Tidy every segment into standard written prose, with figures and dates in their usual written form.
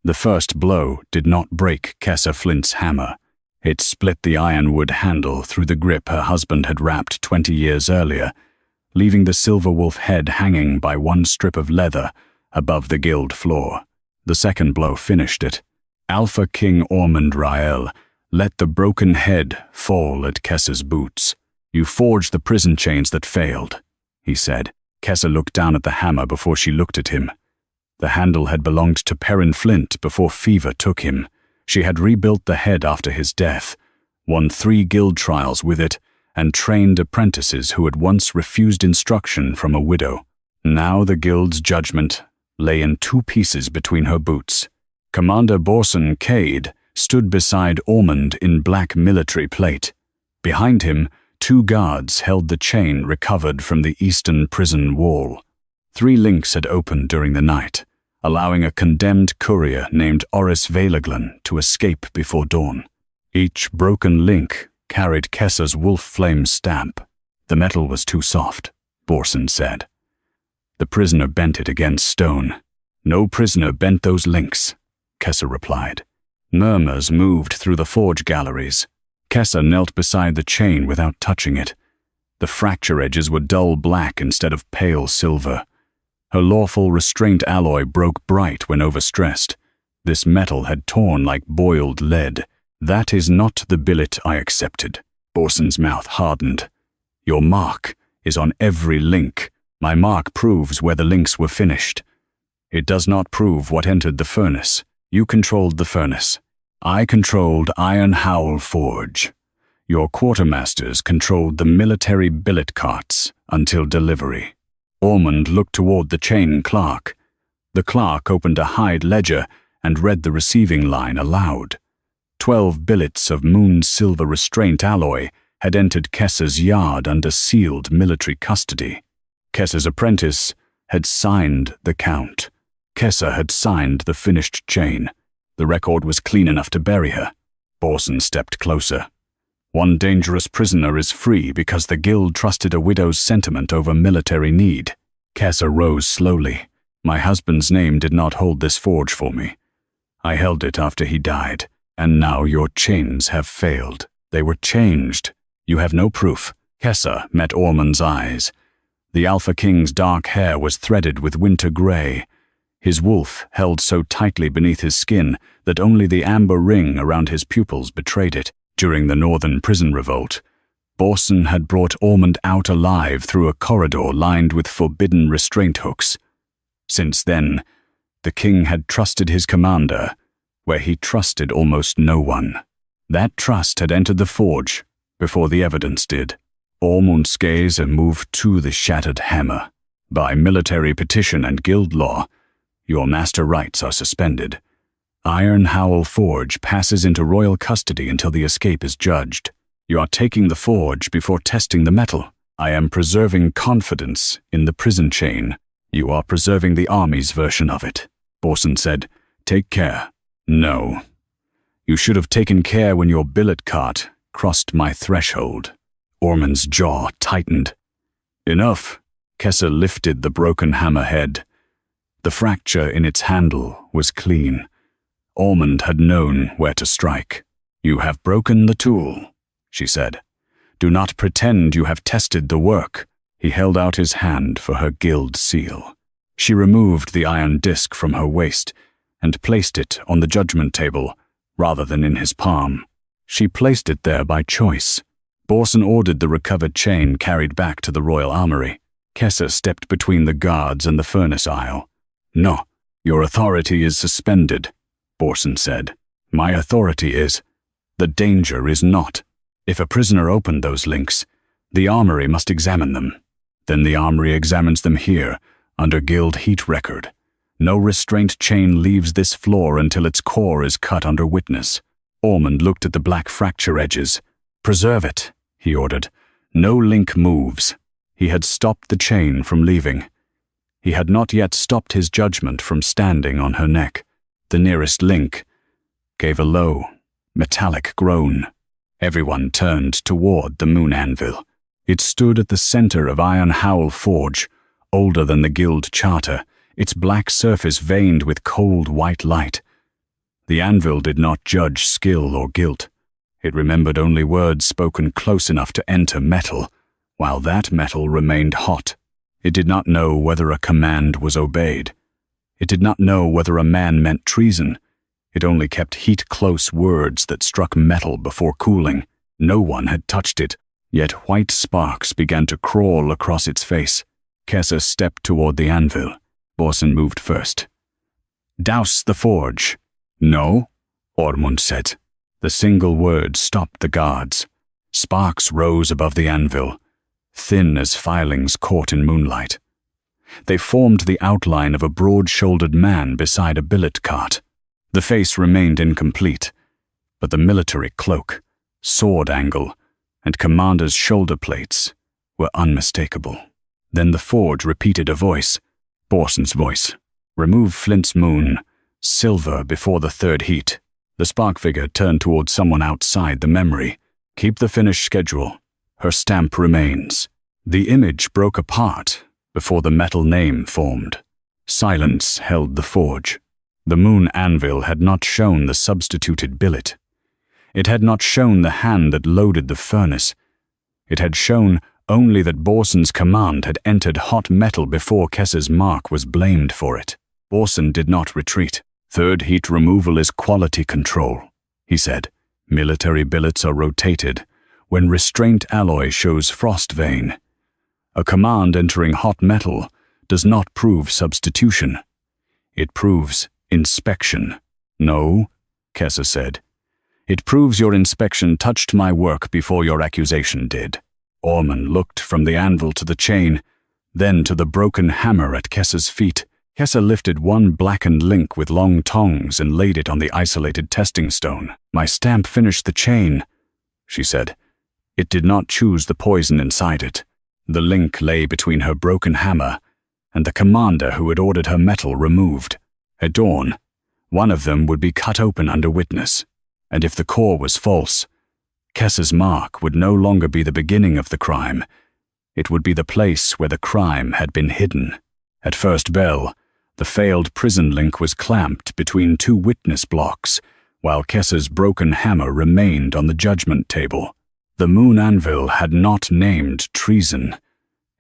The first blow did not break Kessa Flint's hammer. It split the ironwood handle through the grip her husband had wrapped 20 years earlier, leaving the silver wolf head hanging by one strip of leather above the guild floor. The second blow finished it. Alpha King Ormund Rael let the broken head fall at Kessa's boots. "You forged the prison chains that failed," he said. Kessa looked down at the hammer before she looked at him. The handle had belonged to Perrin Flint before fever took him. She had rebuilt the head after his death, won 3 guild trials with it, and trained apprentices who had once refused instruction from a widow. Now the guild's judgment lay in 2 pieces between her boots. Commander Borson Cade stood beside Ormund in black military plate. Behind him, 2 guards held the chain recovered from the eastern prison wall. 3 links had opened during the night, allowing a condemned courier named Oris Valaglan to escape before dawn. Each broken link carried Kessa's wolf flame stamp. "The metal was too soft," Borson said. The prisoner bent it against stone. "No prisoner bent those links," Kessa replied. Murmurs moved through the forge galleries. Kessa knelt beside the chain without touching it. The fracture edges were dull black instead of pale silver. Her lawful restraint alloy broke bright when overstressed. This metal had torn like boiled lead. "That is not the billet I accepted." Borson's mouth hardened. "Your mark is on every link. My mark proves where the links were finished. It does not prove what entered the furnace. You controlled the furnace. I controlled Iron Howl Forge. Your quartermasters controlled the military billet carts until delivery." Ormund looked toward the chain clerk. The clerk opened a hide ledger and read the receiving line aloud. 12 billets of moon silver restraint alloy had entered Kessa's yard under sealed military custody. Kessa's apprentice had signed the count. Kessa had signed the finished chain. The record was clean enough to bury her. Borson stepped closer. "One dangerous prisoner is free because the guild trusted a widow's sentiment over military need." Kessa rose slowly. "My husband's name did not hold this forge for me. I held it after he died, and now your chains have failed. They were changed. You have no proof." Kessa met Ormund's eyes. The Alpha King's dark hair was threaded with winter gray. His wolf held so tightly beneath his skin that only the amber ring around his pupils betrayed it. During the northern prison revolt, Borson had brought Ormund out alive through a corridor lined with forbidden restraint hooks. Since then, the king had trusted his commander, where he trusted almost no one. That trust had entered the forge before the evidence did. Ormund's gaze moved to the shattered hammer. "By military petition and guild law, your master rights are suspended. Iron Howl Forge passes into royal custody until the escape is judged. You are taking the forge before testing the metal. I am preserving confidence in the prison chain. You are preserving the army's version of it." Borson said, "Take care." "No. You should have taken care when your billet cart crossed my threshold." Ormund's jaw tightened. "Enough." Kessa lifted the broken hammerhead. The fracture in its handle was clean. Ormund had known where to strike. "You have broken the tool," she said. "Do not pretend you have tested the work." He held out his hand for her guild seal. She removed the iron disc from her waist and placed it on the judgment table rather than in his palm. She placed it there by choice. Borson ordered the recovered chain carried back to the royal armory. Kessa stepped between the guards and the furnace aisle. "No, your authority is suspended," Borson said. "My authority is. The danger is not. If a prisoner opened those links, the armory must examine them. Then the armory examines them here, under guild heat record. No restraint chain leaves this floor until its core is cut under witness." Ormund looked at the black fracture edges. "Preserve it," he ordered. "No link moves." He had stopped the chain from leaving. He had not yet stopped his judgment from standing on her neck. The nearest link gave a low, metallic groan. Everyone turned toward the Moon-Anvil. It stood at the center of Iron Howl Forge, older than the guild charter, its black surface veined with cold white light. The anvil did not judge skill or guilt. It remembered only words spoken close enough to enter metal, while that metal remained hot. It did not know whether a command was obeyed. It did not know whether a man meant treason. It only kept heat-close words that struck metal before cooling. No one had touched it, yet white sparks began to crawl across its face. Kessa stepped toward the anvil. Borson moved first. "Douse the forge." "No," Ormund said. The single word stopped the guards. Sparks rose above the anvil, thin as filings caught in moonlight. They formed the outline of a broad-shouldered man beside a billet cart. The face remained incomplete, but the military cloak, sword angle, and commander's shoulder plates were unmistakable. Then the forge repeated a voice, Borson's voice. "Remove Flint's moon, silver before the third heat." The spark figure turned toward someone outside the memory. "Keep the finished schedule. Her stamp remains." The image broke apart before the metal name formed. Silence held the forge. The Moon-Anvil had not shown the substituted billet. It had not shown the hand that loaded the furnace. It had shown only that Borson's command had entered hot metal before Kessa's mark was blamed for it. Borson did not retreat. "Third heat removal is quality control," he said. "Military billets are rotated when restraint alloy shows frost vein. A command entering hot metal does not prove substitution. It proves inspection." "No," Kessa said. "It proves your inspection touched my work before your accusation did." Ormund looked from the anvil to the chain, then to the broken hammer at Kessa's feet. Kessa lifted one blackened link with long tongs and laid it on the isolated testing stone. "My stamp finished the chain," she said. "It did not choose the poison inside it." The link lay between her broken hammer and the commander who had ordered her metal removed. At dawn, one of them would be cut open under witness, and if the core was false, Kessa's mark would no longer be the beginning of the crime. It would be the place where the crime had been hidden. At first bell, the failed prison link was clamped between two witness blocks, while Kessa's broken hammer remained on the judgment table. The Moon-Anvil had not named treason.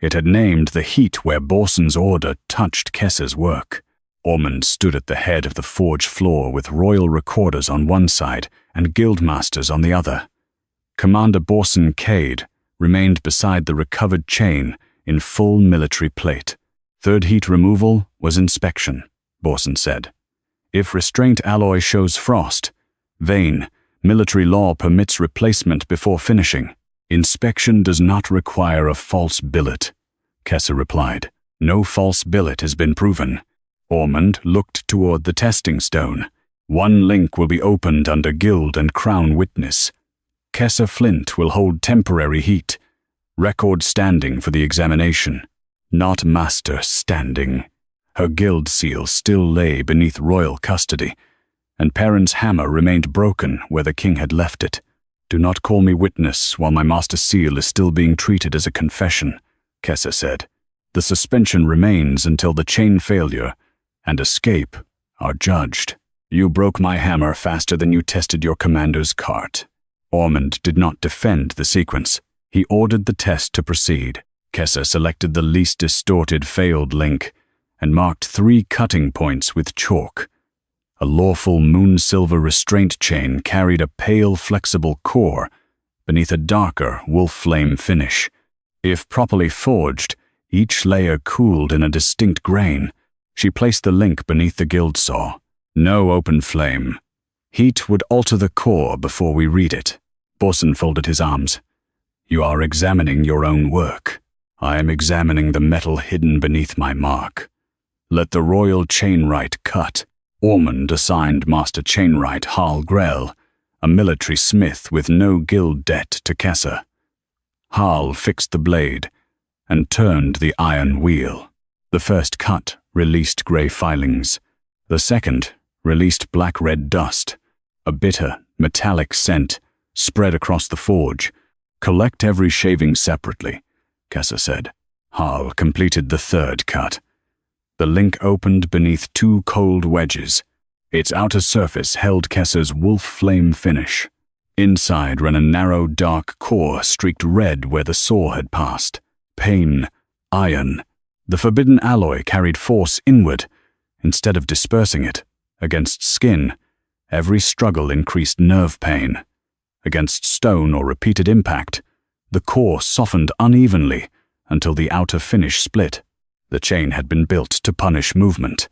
It had named the heat where Borson's order touched Kessa's work. Ormund stood at the head of the forge floor with royal recorders on one side and guildmasters on the other. Commander Borson Cade remained beside the recovered chain in full military plate. "Third heat removal was inspection," Borson said. "If restraint alloy shows frost, vein, military law permits replacement before finishing. Inspection does not require a false billet," Kessa replied. "No false billet has been proven." Ormund looked toward the testing stone. "One link will be opened under guild and crown witness. Kessa Flint will hold temporary heat, record standing for the examination, not master standing." Her guild seal still lay beneath royal custody, and Perrin's hammer remained broken where the king had left it. "Do not call me witness while my master seal is still being treated as a confession," Kessa said. "The suspension remains until the chain failure and escape are judged." "You broke my hammer faster than you tested your commander's cart." Ormund did not defend the sequence. He ordered the test to proceed. Kessa selected the least distorted failed link and marked 3 cutting points with chalk. A lawful moon-silver restraint chain carried a pale, flexible core beneath a darker wolf flame finish. If properly forged, each layer cooled in a distinct grain. She placed the link beneath the guild saw. "No open flame. Heat would alter the core before we read it." Borson folded his arms. "You are examining your own work. I am examining the metal hidden beneath my mark. Let the royal chainwright cut." Ormund assigned Master Chainwright Hal Grell, a military smith with no guild debt, to Kessa. Hal fixed the blade and turned the iron wheel. The first cut released grey filings. The second released black-red dust. A bitter, metallic scent spread across the forge. "Collect every shaving separately," Kessa said. Hal completed the third cut. The link opened beneath 2 cold wedges. Its outer surface held Kessa's wolf flame finish. Inside ran a narrow, dark core streaked red where the saw had passed. Pain, iron. The forbidden alloy carried force inward, instead of dispersing it. Against skin, every struggle increased nerve pain. Against stone or repeated impact, the core softened unevenly until the outer finish split. The chain had been built to punish movement.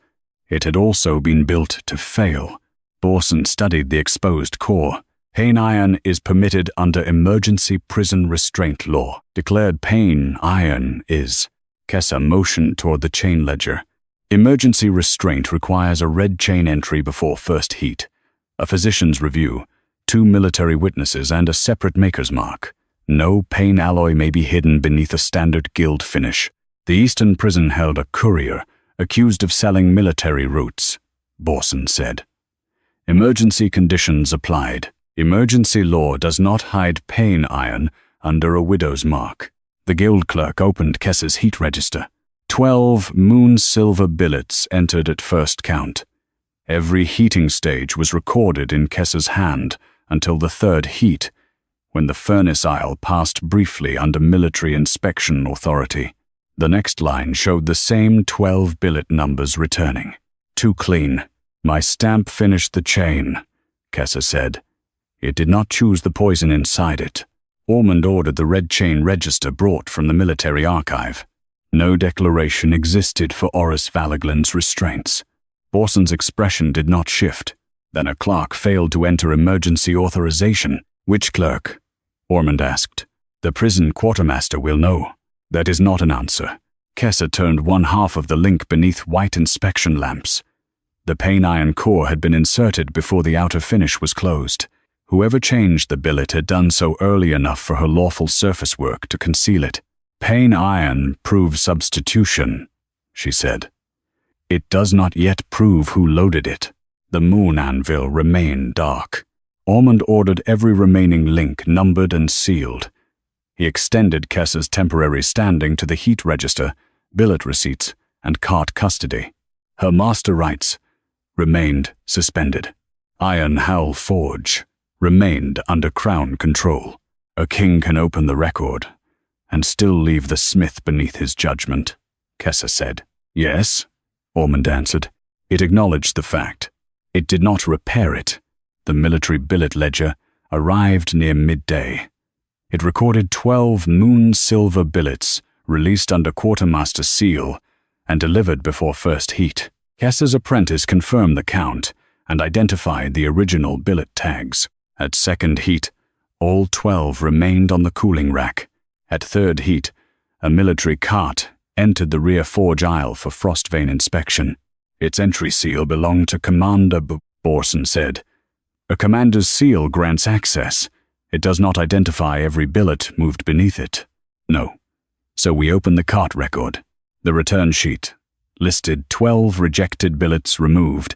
It had also been built to fail. Borson studied the exposed core. Pain iron is permitted under emergency prison restraint law. Declared pain iron is. Kessa motioned toward the chain ledger. Emergency restraint requires a red chain entry before first heat, a physician's review, 2 military witnesses, and a separate maker's mark. No pain alloy may be hidden beneath a standard guild finish. The Eastern prison held a courier, accused of selling military routes, Borson said. Emergency conditions applied. Emergency law does not hide pain iron under a widow's mark. The guild clerk opened Kessa's heat register. 12 moon silver billets entered at first count. Every heating stage was recorded in Kessa's hand until the third heat, when the furnace aisle passed briefly under military inspection authority. The next line showed the same 12 billet numbers returning. Too clean. My stamp finished the chain, Kessa said. It did not choose the poison inside it. Ormund ordered the red chain register brought from the military archive. No declaration existed for Oris Valaglen's restraints. Borson's expression did not shift. Then a clerk failed to enter emergency authorization. Which clerk? Ormund asked. The prison quartermaster will know. That is not an answer. Kessa turned one half of the link beneath white inspection lamps. The pain iron core had been inserted before the outer finish was closed. Whoever changed the billet had done so early enough for her lawful surface work to conceal it. Pain iron proves substitution, she said. It does not yet prove who loaded it. The Moon-Anvil remained dark. Ormund ordered every remaining link numbered and sealed. He extended Kessa's temporary standing to the heat register, billet receipts, and cart custody. Her master rights remained suspended. Iron Howl Forge remained under crown control. A king can open the record and still leave the smith beneath his judgment, Kessa said. Yes, Ormund answered. It acknowledged the fact. It did not repair it. The military billet ledger arrived near midday. It recorded 12 moon silver billets released under quartermaster seal and delivered before first heat. Kessa's apprentice confirmed the count and identified the original billet tags. At second heat, all 12 remained on the cooling rack. At third heat, a military cart entered the rear forge aisle for frostvein inspection. Its entry seal belonged to Commander Borson said. A commander's seal grants access. It does not identify every billet moved beneath it. No. So we open the cart record. The return sheet listed 12 rejected billets removed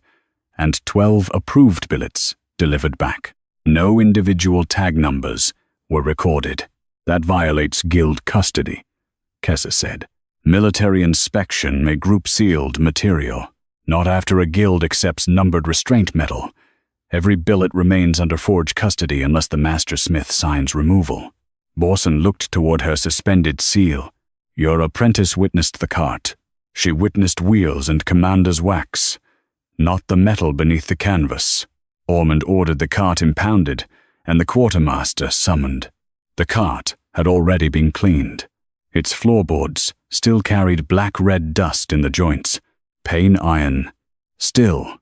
and 12 approved billets delivered back. No individual tag numbers were recorded. That violates guild custody, Kessa said. Military inspection may group sealed material. Not after a guild accepts numbered restraint metal. Every billet remains under forge custody unless the master smith signs removal. Borson looked toward her suspended seal. Your apprentice witnessed the cart. She witnessed wheels and commander's wax, not the metal beneath the canvas. Ormund ordered the cart impounded, and the quartermaster summoned. The cart had already been cleaned. Its floorboards still carried black-red dust in the joints. Pain iron. Still,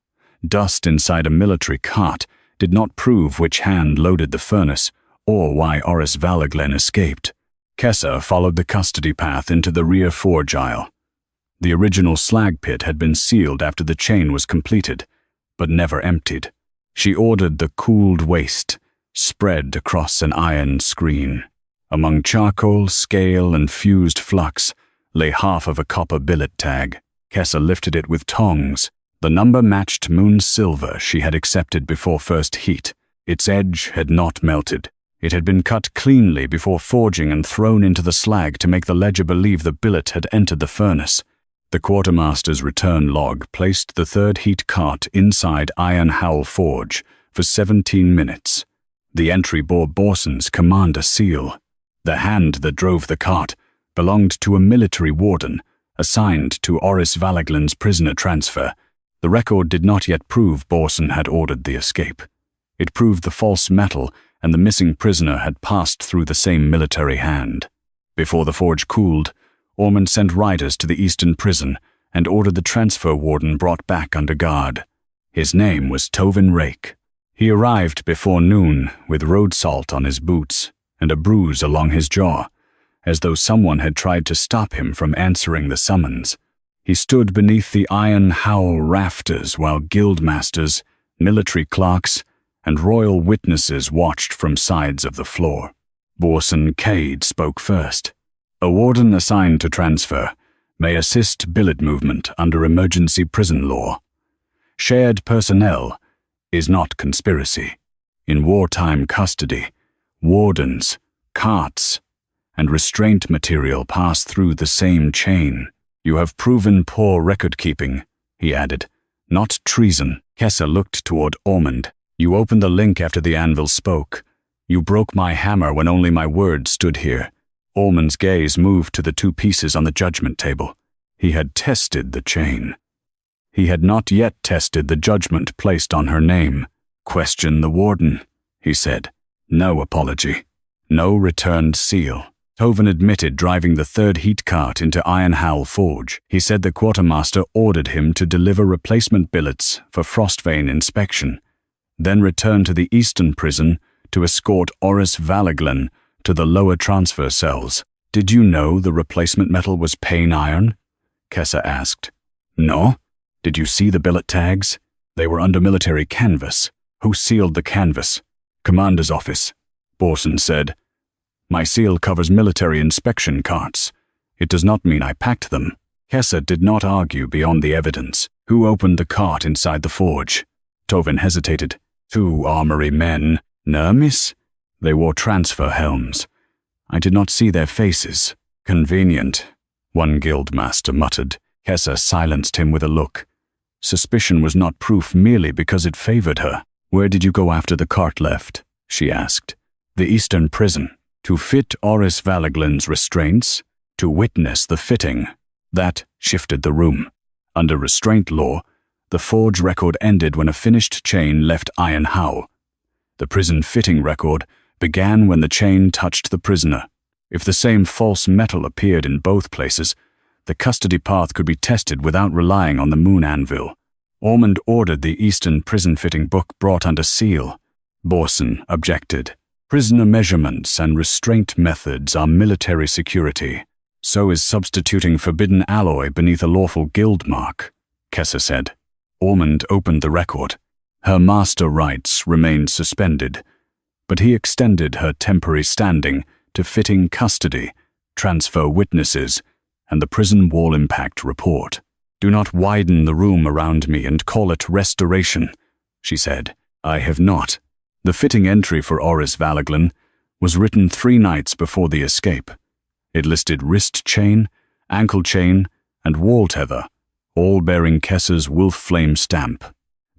dust inside a military cart did not prove which hand loaded the furnace or why Oris Valaglen escaped. Kessa followed the custody path into the rear forge aisle. The original slag pit had been sealed after the chain was completed, but never emptied. She ordered the cooled waste spread across an iron screen. Among charcoal, scale, and fused flux lay half of a copper billet tag. Kessa lifted it with tongs. The number matched moon silver she had accepted before first heat. Its edge had not melted. It had been cut cleanly before forging and thrown into the slag to make the ledger believe the billet had entered the furnace. The quartermaster's return log placed the third heat cart inside Iron Howl Forge for 17 minutes. The entry bore Borson's commander seal. The hand that drove the cart belonged to a military warden assigned to Oris Valaglan's prisoner transfer. The record did not yet prove Borson had ordered the escape. It proved the false metal and the missing prisoner had passed through the same military hand. Before the forge cooled, Ormund sent riders to the eastern prison and ordered the transfer warden brought back under guard. His name was Tovin Rake. He arrived before noon with road salt on his boots and a bruise along his jaw, as though someone had tried to stop him from answering the summons. He stood beneath the Iron Howl rafters while guildmasters, military clerks, and royal witnesses watched from sides of the floor. Borson Cade spoke first. A warden assigned to transfer may assist billet movement under emergency prison law. Shared personnel is not conspiracy. In wartime custody, wardens, carts, and restraint material pass through the same chain. You have proven poor record-keeping, he added. Not treason. Kessa looked toward Ormund. You opened the link after the anvil spoke. You broke my hammer when only my words stood here. Ormund's gaze moved to the two pieces on the judgment table. He had tested the chain. He had not yet tested the judgment placed on her name. Question the warden, he said. No apology. No returned seal. Tovin admitted driving the third heat cart into Iron Howl Forge. He said the quartermaster ordered him to deliver replacement billets for Frostvein inspection, then return to the eastern prison to escort Oris Valaglan to the lower transfer cells. Did you know the replacement metal was pain iron? Kessa asked. No. Did you see the billet tags? They were under military canvas. Who sealed the canvas? Commander's office, Borson said. My seal covers military inspection carts. It does not mean I packed them. Kessa did not argue beyond the evidence. Who opened the cart inside the forge? Tovin hesitated. 2 armory men. Nermis? They wore transfer helms. I did not see their faces. Convenient, one guildmaster muttered. Kessa silenced him with a look. Suspicion was not proof merely because it favored her. Where did you go after the cart left? She asked. The eastern prison. To fit Oris Valaglan's restraints, to witness the fitting. That shifted the room. Under restraint law, the forge record ended when a finished chain left Iron Howl. The prison fitting record began when the chain touched the prisoner. If the same false metal appeared in both places, the custody path could be tested without relying on the Moon-Anvil. Ormund ordered the eastern prison fitting book brought under seal. Borson objected. Prisoner measurements and restraint methods are military security. So is substituting forbidden alloy beneath a lawful guild mark, Kessa said. Ormund opened the record. Her master rights remained suspended, but he extended her temporary standing to fitting custody, transfer witnesses, and the prison wall impact report. Do not widen the room around me and call it restoration, she said. I have not. The fitting entry for Oris Valaglan was written 3 nights before the escape. It listed wrist chain, ankle chain, and wall tether, all bearing Kessa's wolf flame stamp.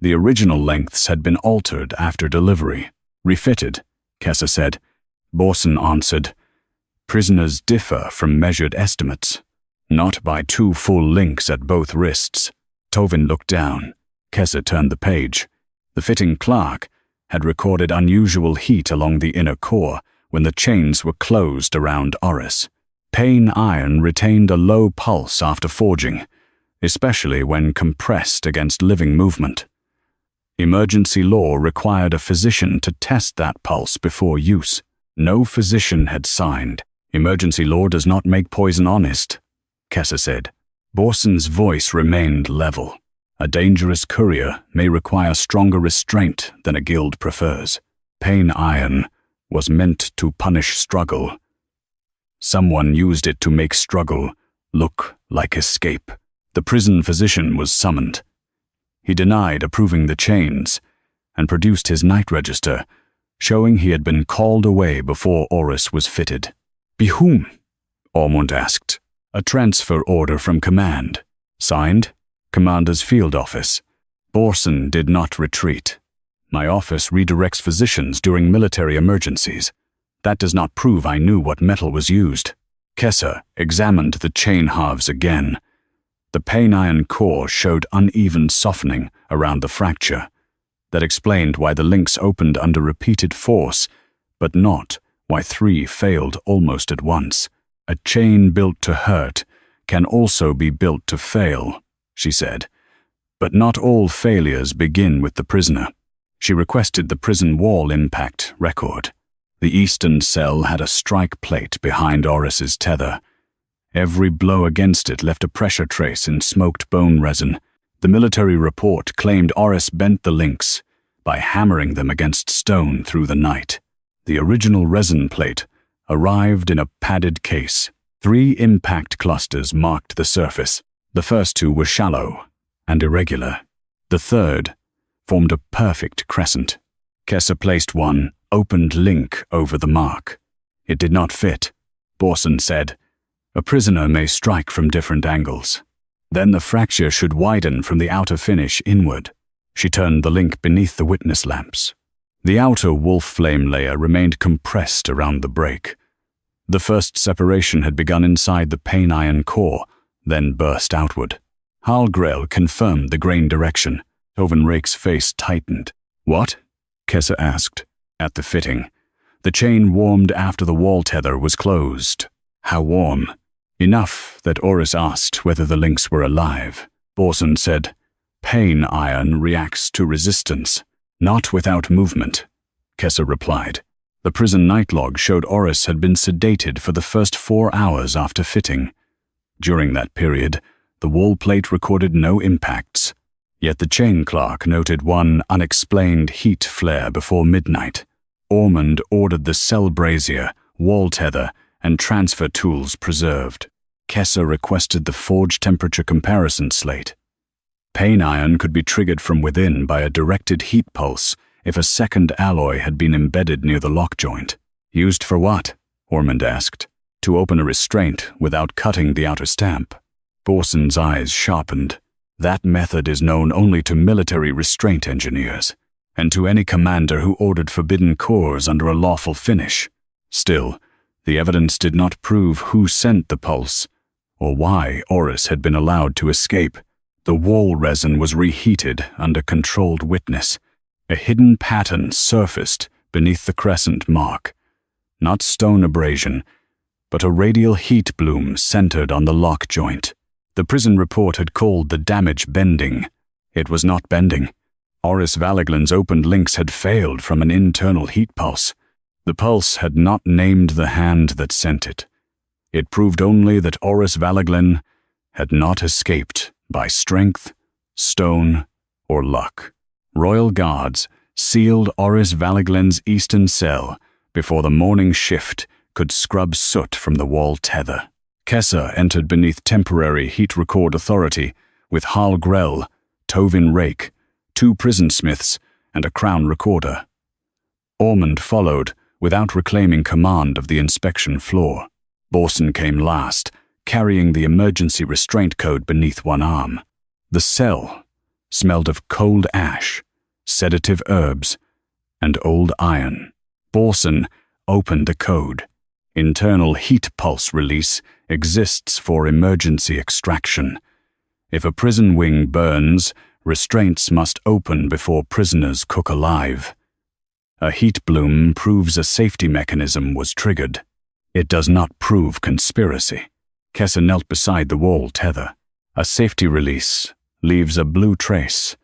The original lengths had been altered after delivery. Refitted, Kessa said. Borson answered. Prisoners differ from measured estimates. Not by 2 full links at both wrists. Tovin looked down. Kessa turned the page. The fitting clerk had recorded unusual heat along the inner core when the chains were closed around Oris. Pain iron retained a low pulse after forging, especially when compressed against living movement. Emergency law required a physician to test that pulse before use. No physician had signed. Emergency law does not make poison honest, Kessa said. Borson's voice remained level. A dangerous courier may require stronger restraint than a guild prefers. Pain iron was meant to punish struggle. Someone used it to make struggle look like escape. The prison physician was summoned. He denied approving the chains and produced his night register, showing he had been called away before Oris was fitted. By whom? Ormund asked. A transfer order from command. Signed, Commander's Field Office. Borson did not retreat. My office redirects physicians during military emergencies. That does not prove I knew what metal was used. Kessa examined the chain halves again. The pane iron core showed uneven softening around the fracture. That explained why the links opened under repeated force, but not why 3 failed almost at once. A chain built to hurt can also be built to fail, she said. But not all failures begin with the prisoner. She requested the prison wall impact record. The eastern cell had a strike plate behind Oris's tether. Every blow against it left a pressure trace in smoked bone resin. The military report claimed Oris bent the links by hammering them against stone through the night. The original resin plate arrived in a padded case. 3 impact clusters marked the surface. The first 2 were shallow and irregular. The third formed a perfect crescent. Kessa placed one opened link over the mark. It did not fit. Borson said, "A prisoner may strike from different angles. Then the fracture should widen from the outer finish inward." She turned the link beneath the witness lamps. The outer wolf flame layer remained compressed around the break. The first separation had begun inside the pane iron core, then burst outward. Rael confirmed the grain direction. Tovin Rake's face tightened. "What?" Kessa asked. "At the fitting. The chain warmed after the wall tether was closed." "How warm?" "Enough that Oris asked whether the links were alive." Borson said, "Pane iron reacts to resistance, not without movement," Kessa replied. The prison night log showed Oris had been sedated for the first 4 hours after fitting. During that period, the wall plate recorded no impacts. Yet the chain clerk noted one unexplained heat flare before midnight. Ormund ordered the cell brazier, wall tether, and transfer tools preserved. Kessa requested the forge temperature comparison slate. Pane iron could be triggered from within by a directed heat pulse if a second alloy had been embedded near the lock joint. "Used for what?" Ormund asked. "To open a restraint without cutting the outer stamp." Borson's eyes sharpened. "That method is known only to military restraint engineers, and to any commander who ordered forbidden cores under a lawful finish. Still, the evidence did not prove who sent the pulse, or why Oris had been allowed to escape. The wall resin was reheated under controlled witness. A hidden pattern surfaced beneath the crescent mark. Not stone abrasion, but a radial heat bloom centered on the lock joint. The prison report had called the damage bending. It was not bending. Oris Valaglen's opened links had failed from an internal heat pulse. The pulse had not named the hand that sent it. It proved only that Oris Valaglen had not escaped by strength, stone, or luck. Royal guards sealed Oris Valaglen's eastern cell before the morning shift could scrub soot from the wall tether. Kessa entered beneath temporary heat record authority with Rael, Tovin Rake, 2 prison smiths, and a crown recorder. Ormund followed without reclaiming command of the inspection floor. Borson came last, carrying the emergency restraint code beneath one arm. The cell smelled of cold ash, sedative herbs, and old iron. Borson opened the code. Internal heat pulse release exists for emergency extraction. If a prison wing burns, restraints must open before prisoners cook alive. A heat bloom proves a safety mechanism was triggered. It does not prove conspiracy. Kessa knelt beside the wall tether. A safety release leaves a blue trace.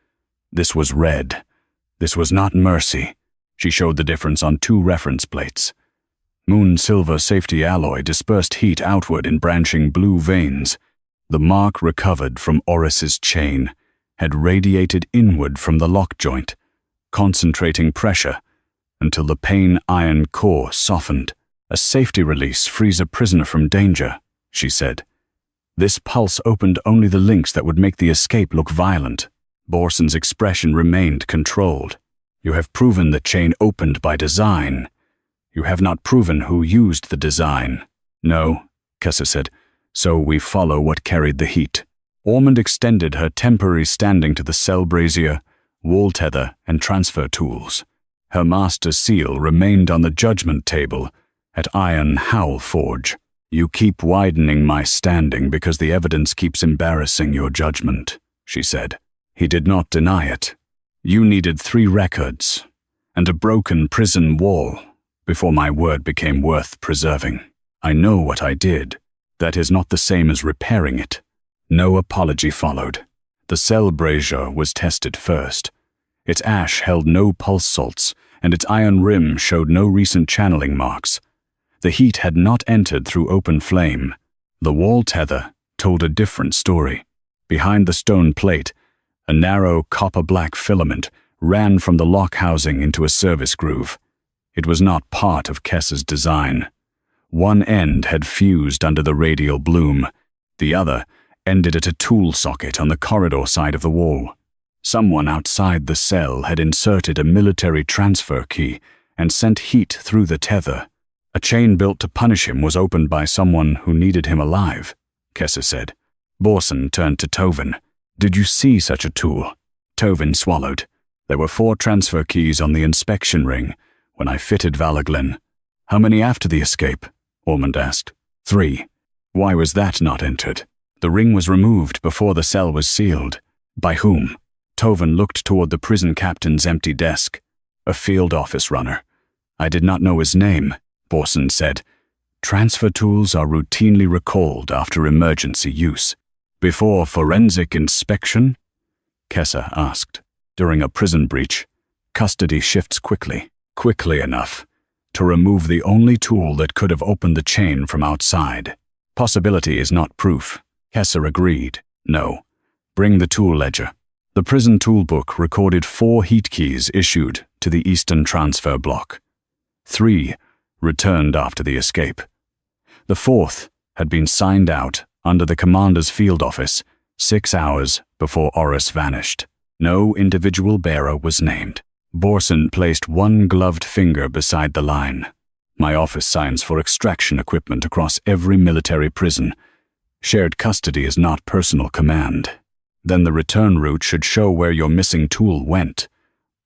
This was red. This was not mercy. She showed the difference on 2 reference plates. Moon-silver safety alloy dispersed heat outward in branching blue veins. The mark recovered from Oris's chain had radiated inward from the lock joint, concentrating pressure until the pane iron core softened. "A safety release frees a prisoner from danger," she said. "This pulse opened only the links that would make the escape look violent." Borson's expression remained controlled. "You have proven the chain opened by design. You have not proven who used the design." "No," Kessa said, "so we follow what carried the heat." Ormund extended her temporary standing to the cell brazier, wall tether, and transfer tools. Her master's seal remained on the judgment table at Iron Howl Forge. "You keep widening my standing because the evidence keeps embarrassing your judgment," she said. He did not deny it. "You needed 3 records and a broken prison wall before my word became worth preserving. I know what I did. That is not the same as repairing it." No apology followed. The cell brazier was tested first. Its ash held no pulse salts, and its iron rim showed no recent channeling marks. The heat had not entered through open flame. The wall tether told a different story. Behind the stone plate, a narrow copper-black filament ran from the lock housing into a service groove. It was not part of Kessa's design. One end had fused under the radial bloom. The other ended at a tool socket on the corridor side of the wall. Someone outside the cell had inserted a military transfer key and sent heat through the tether. A chain built to punish him was opened by someone who needed him alive, Kessa said. Borson turned to Tovin. "Did you see such a tool?" Tovin swallowed. "There were 4 transfer keys on the inspection ring when I fitted Valaglin." "How many after the escape?" Ormund asked. 3. "Why was that not entered?" "The ring was removed before the cell was sealed." "By whom?" Tovin looked toward the prison captain's empty desk. "A field office runner. I did not know his name," Borson said. "Transfer tools are routinely recalled after emergency use." "Before forensic inspection?" Kessa asked. "During a prison breach, custody shifts quickly enough to remove the only tool that could have opened the chain from outside. Possibility is not proof." Kessa agreed. "No. Bring the tool ledger." The prison toolbook recorded 4 heat keys issued to the Eastern Transfer Block. 3 returned after the escape. The 4th had been signed out under the commander's field office 6 hours before Oris vanished. No individual bearer was named. Borson placed one gloved finger beside the line. "My office signs for extraction equipment across every military prison. Shared custody is not personal command." "Then the return route should show where your missing tool went,"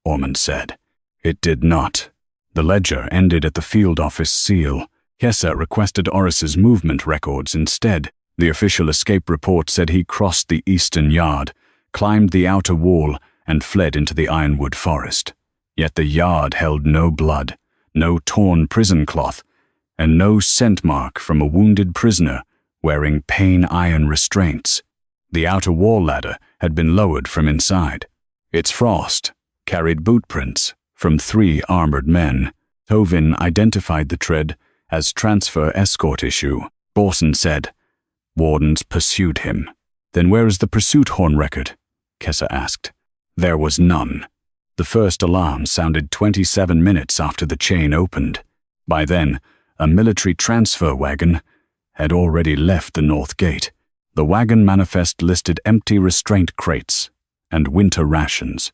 Ormund said. It did not. The ledger ended at the field office seal. Kessa requested Oris's movement records instead. The official escape report said he crossed the eastern yard, climbed the outer wall, and fled into the ironwood forest. Yet the yard held no blood, no torn prison cloth, and no scent mark from a wounded prisoner wearing pain iron restraints. The outer wall ladder had been lowered from inside. Its frost carried boot prints from 3 armored men. Tovin identified the tread as transfer escort issue. Borson said, "Wardens pursued him." "Then where is the pursuit horn record?" Kessa asked. There was none. The first alarm sounded 27 minutes after the chain opened. By then, a military transfer wagon had already left the north gate. The wagon manifest listed empty restraint crates and winter rations.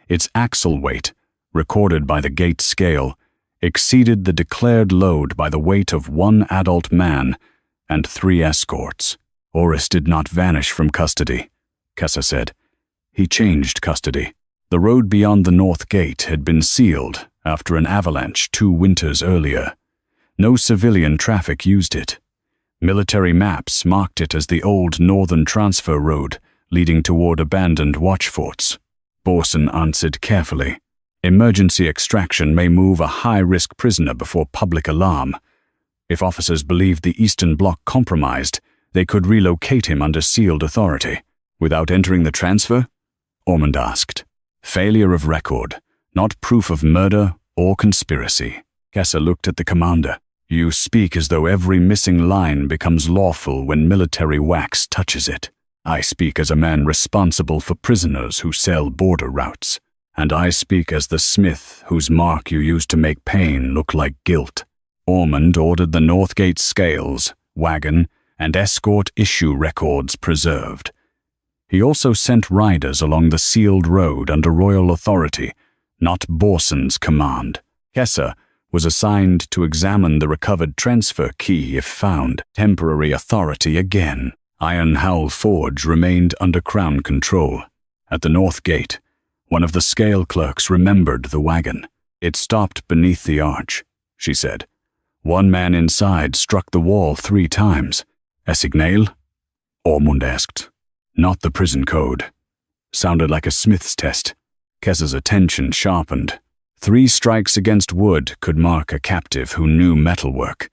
Its axle weight, recorded by the gate scale, exceeded the declared load by the weight of 1 adult man and 3 escorts. Oris did not vanish from custody, Kessa said. He changed custody. The road beyond the north gate had been sealed after an avalanche 2 winters earlier. No civilian traffic used it. Military maps marked it as the old northern transfer road leading toward abandoned watch forts. Borson answered carefully. Emergency extraction may move a high-risk prisoner before public alarm. If officers believed the Eastern Bloc compromised, they could relocate him under sealed authority. Without entering the transfer? Ormund asked. Failure of record, not proof of murder or conspiracy. Kessa looked at the commander. You speak as though every missing line becomes lawful when military wax touches it. I speak as a man responsible for prisoners who sell border routes. And I speak as the smith whose mark you used to make pain look like guilt. Ormund ordered the Northgate scales, wagon, and escort issue records preserved. He also sent riders along the sealed road under royal authority, not Borson's command. Kessa was assigned to examine the recovered transfer key if found. Temporary authority again. Iron Howl Forge remained under Crown control. At the north gate, one of the scale clerks remembered the wagon. It stopped beneath the arch, she said. One man inside struck the wall 3 times. A signal? Ormund asked. Not the prison code. Sounded like a smith's test. Kessa's attention sharpened. 3 strikes against wood could mark a captive who knew metalwork.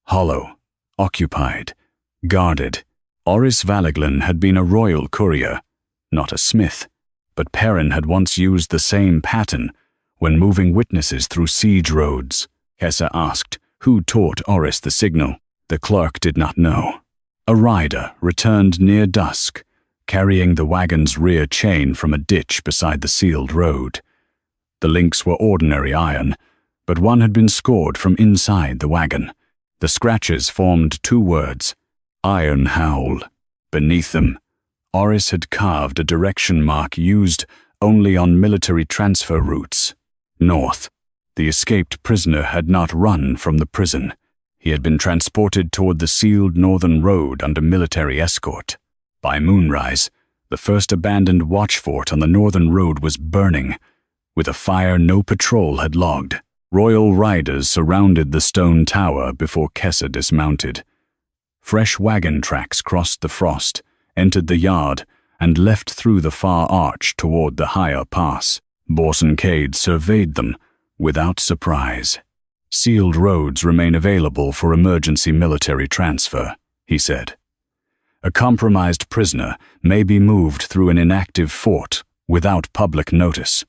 Hollow, occupied, guarded. Oris Valaglan had been a royal courier, not a smith, but Perrin had once used the same pattern when moving witnesses through siege roads. Kessa asked who taught Oris the signal. The clerk did not know. A rider returned near dusk, carrying the wagon's rear chain from a ditch beside the sealed road. The links were ordinary iron, but one had been scored from inside the wagon. The scratches formed 2 words, Iron Howl. Beneath them, Oris had carved a direction mark used only on military transfer routes. North. The escaped prisoner had not run from the prison. He had been transported toward the sealed northern road under military escort. By moonrise, the first abandoned watch fort on the northern road was burning, with a fire no patrol had logged. Royal riders surrounded the stone tower before Kessa dismounted. Fresh wagon tracks crossed the frost, entered the yard, and left through the far arch toward the higher pass. Borson Cade surveyed them, without surprise. Sealed roads remain available for emergency military transfer, he said. A compromised prisoner may be moved through an inactive fort without public notice.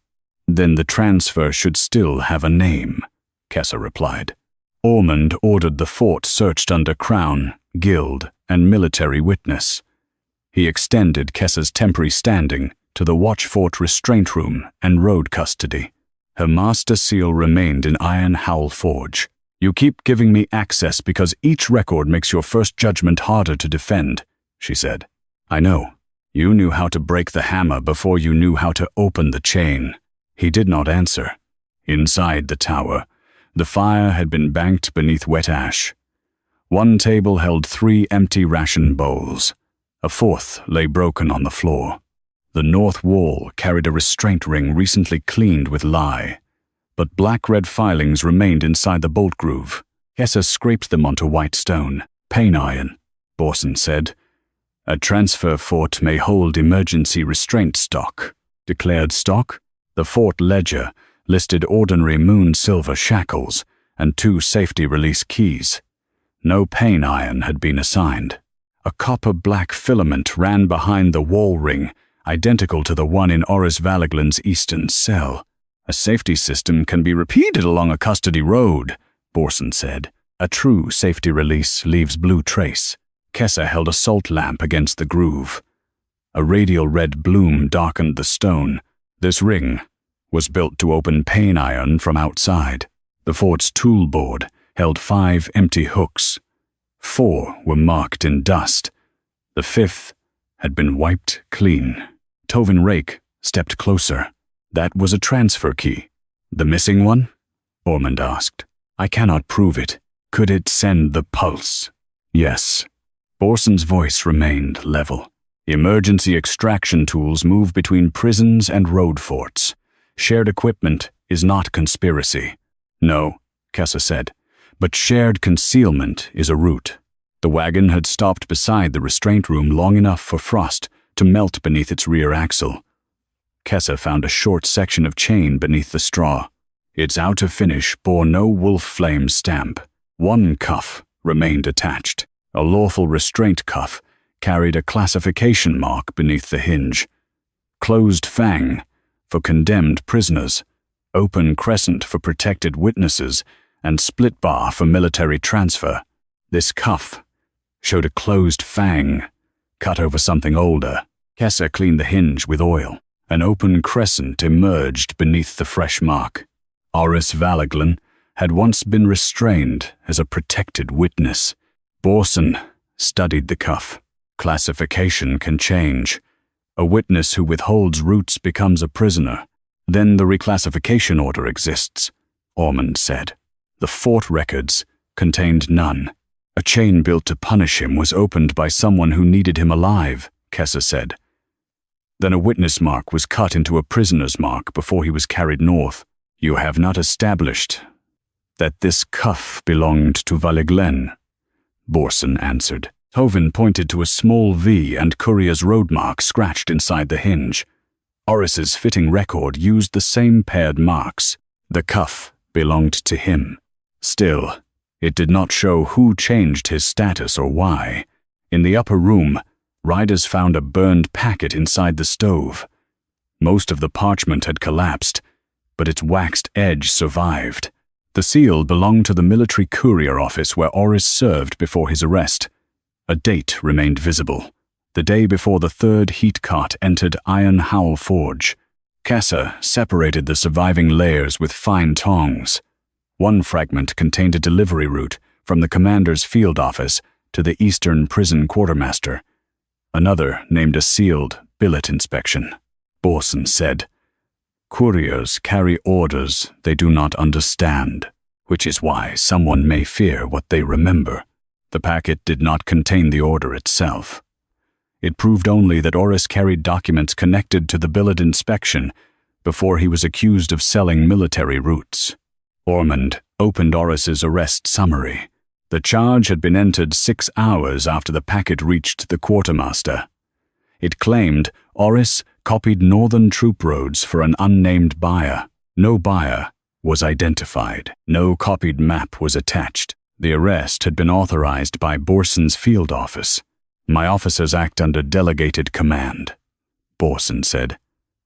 Then the transfer should still have a name, Kessa replied. Ormund ordered the fort searched under Crown, Guild, and military witness. He extended Kessa's temporary standing to the watch-fort restraint room and road custody. Her master seal remained in Iron Howl Forge. You keep giving me access because each record makes your first judgment harder to defend, she said. I know. You knew how to break the hammer before you knew how to open the chain. He did not answer. Inside the tower, the fire had been banked beneath wet ash. One table held 3 empty ration bowls. A 4th lay broken on the floor. The north wall carried a restraint ring recently cleaned with lye, but black-red filings remained inside the bolt groove. Kessa scraped them onto white stone. Pain iron, Borson said. A transfer fort may hold emergency restraint stock. Declared stock? The fort ledger listed ordinary moon silver shackles and 2 safety release keys. No pain iron had been assigned. A copper-black filament ran behind the wall ring, identical to the one in Oris Valaglan's eastern cell. A safety system can be repeated along a custody road, Borson said. A true safety release leaves blue trace. Kessa held a salt lamp against the groove. A radial red bloom darkened the stone. This ring was built to open pain iron from outside. The fort's tool board held 5 empty hooks. 4 were marked in dust. The 5th had been wiped clean. Tovin Rake stepped closer. That was a transfer key. The missing one? Ormund asked. I cannot prove it. Could it send the pulse? Yes. Borson's voice remained level. Emergency extraction tools move between prisons and road forts. Shared equipment is not conspiracy. No, Kessa said, but shared concealment is a route. The wagon had stopped beside the restraint room long enough for frost to melt beneath its rear axle. Kessa found a short section of chain beneath the straw. Its outer finish bore no wolf flame stamp. One cuff remained attached. A lawful restraint cuff carried a classification mark beneath the hinge. Closed fang for condemned prisoners, open crescent for protected witnesses, and split bar for military transfer. This cuff showed a closed fang, cut over something older. Kessa cleaned the hinge with oil. An open crescent emerged beneath the fresh mark. Oris Valaglan had once been restrained as a protected witness. Borson studied the cuff. Classification can change. A witness who withholds roots becomes a prisoner. Then the reclassification order exists, Ormund said. The fort records contained none. A chain built to punish him was opened by someone who needed him alive, Kessa said. Then a witness mark was cut into a prisoner's mark before he was carried north. You have not established that this cuff belonged to Valeglen, Borson answered. Tovin pointed to a small V and Courier's road mark scratched inside the hinge. Oris's fitting record used the same paired marks. The cuff belonged to him. Still, it did not show who changed his status or why. In the upper room, riders found a burned packet inside the stove. Most of the parchment had collapsed, but its waxed edge survived. The seal belonged to the military courier office where Oris served before his arrest. A date remained visible, the day before the third heat cart entered Iron Howl Forge. Kessa separated the surviving layers with fine tongs. One fragment contained a delivery route from the commander's field office to the Eastern Prison Quartermaster. Another named a sealed billet inspection. Borson said, "Couriers carry orders they do not understand, which is why someone may fear what they remember." The packet did not contain the order itself. It proved only that Oris carried documents connected to the billet inspection before he was accused of selling military routes. Ormund opened Oris's arrest summary. The charge had been entered 6 hours after the packet reached the quartermaster. It claimed Oris copied northern troop roads for an unnamed buyer. No buyer was identified. No copied map was attached. The arrest had been authorized by Borson's field office. "My officers act under delegated command," Borson said.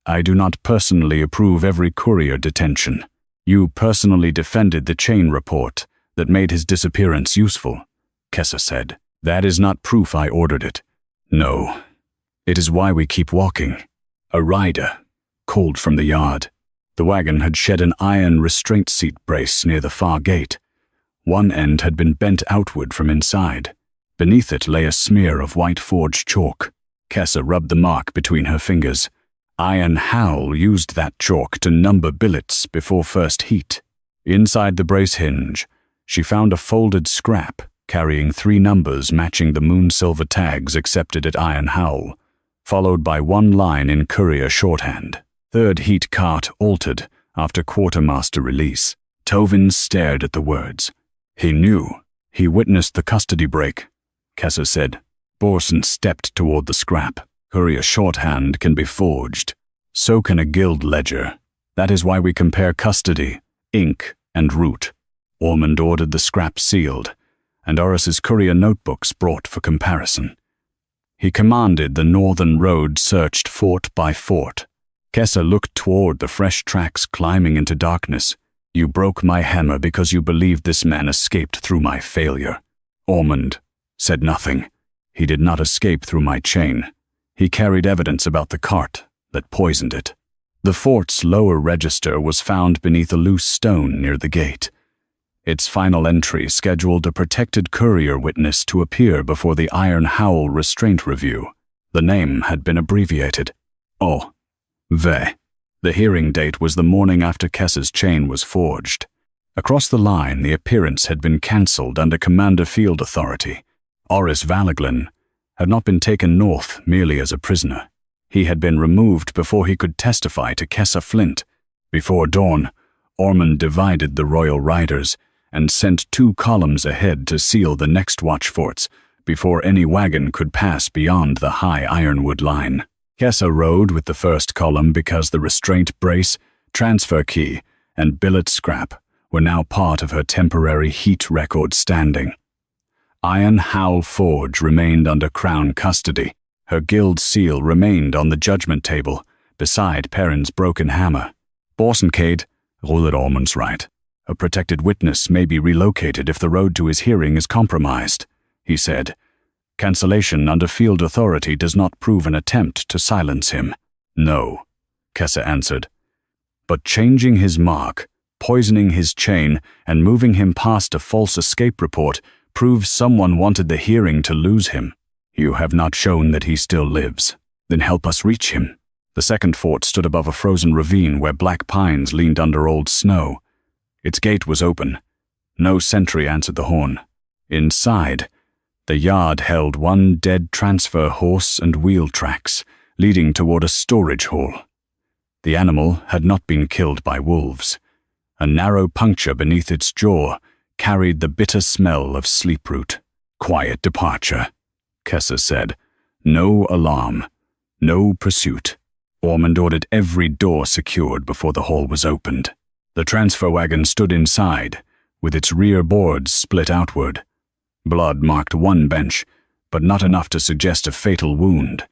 "I do not personally approve every courier detention. You personally defended the chain report that made his disappearance useful," Kessa said. "That is not proof I ordered it. No, it is why we keep walking." A rider called from the yard. The wagon had shed an iron restraint seat brace near the far gate. One end had been bent outward from inside. Beneath it lay a smear of white forged chalk. Kessa rubbed the mark between her fingers. Iron Howl used that chalk to number billets before first heat. Inside the brace hinge, she found a folded scrap carrying 3 numbers matching the moon-silver tags accepted at Iron Howl, followed by one line in courier shorthand. Third heat cart altered after quartermaster release. Tovin stared at the words. He knew. He witnessed the custody break, Kessa said. Borson stepped toward the scrap. Courier shorthand can be forged. So can a guild ledger. That is why we compare custody, ink, and root. Ormund ordered the scrap sealed, and Oris's courier notebooks brought for comparison. He commanded the northern road searched fort by fort. Kessa looked toward the fresh tracks climbing into darkness. You broke my hammer because you believed this man escaped through my failure. Ormund said nothing. He did not escape through my chain. He carried evidence about the cart that poisoned it. The fort's lower register was found beneath a loose stone near the gate. Its final entry scheduled a protected courier witness to appear before the Iron Howl restraint review. The name had been abbreviated. O.V. The hearing date was the morning after Kessa's chain was forged. Across the line, the appearance had been cancelled under Commander Field Authority. Oris Valeglen had not been taken north merely as a prisoner. He had been removed before he could testify to Kessa Flint. Before dawn, Ormund divided the royal riders and sent 2 columns ahead to seal the next watch forts before any wagon could pass beyond the high ironwood line. Kessa rode with the first column because the restraint brace, transfer key, and billet scrap were now part of her temporary heat record standing. Iron Howl Forge remained under Crown custody. Her guild seal remained on the judgment table, beside Perrin's broken hammer. Borsencade ruled Ormund's right. A protected witness may be relocated if the road to his hearing is compromised, he said. Cancellation under field authority does not prove an attempt to silence him. No, Kessa answered. But changing his mark, poisoning his chain, and moving him past a false escape report proves someone wanted the hearing to lose him. You have not shown that he still lives. Then help us reach him. The second fort stood above a frozen ravine where black pines leaned under old snow. Its gate was open. No sentry answered the horn. Inside, the yard held one dead transfer horse and wheel tracks, leading toward a storage hall. The animal had not been killed by wolves. A narrow puncture beneath its jaw carried the bitter smell of sleeproot. "Quiet departure," Kessa said. "No alarm. No pursuit." Ormund ordered every door secured before the hall was opened. The transfer wagon stood inside, with its rear boards split outward. Blood marked one bench, but not enough to suggest a fatal wound.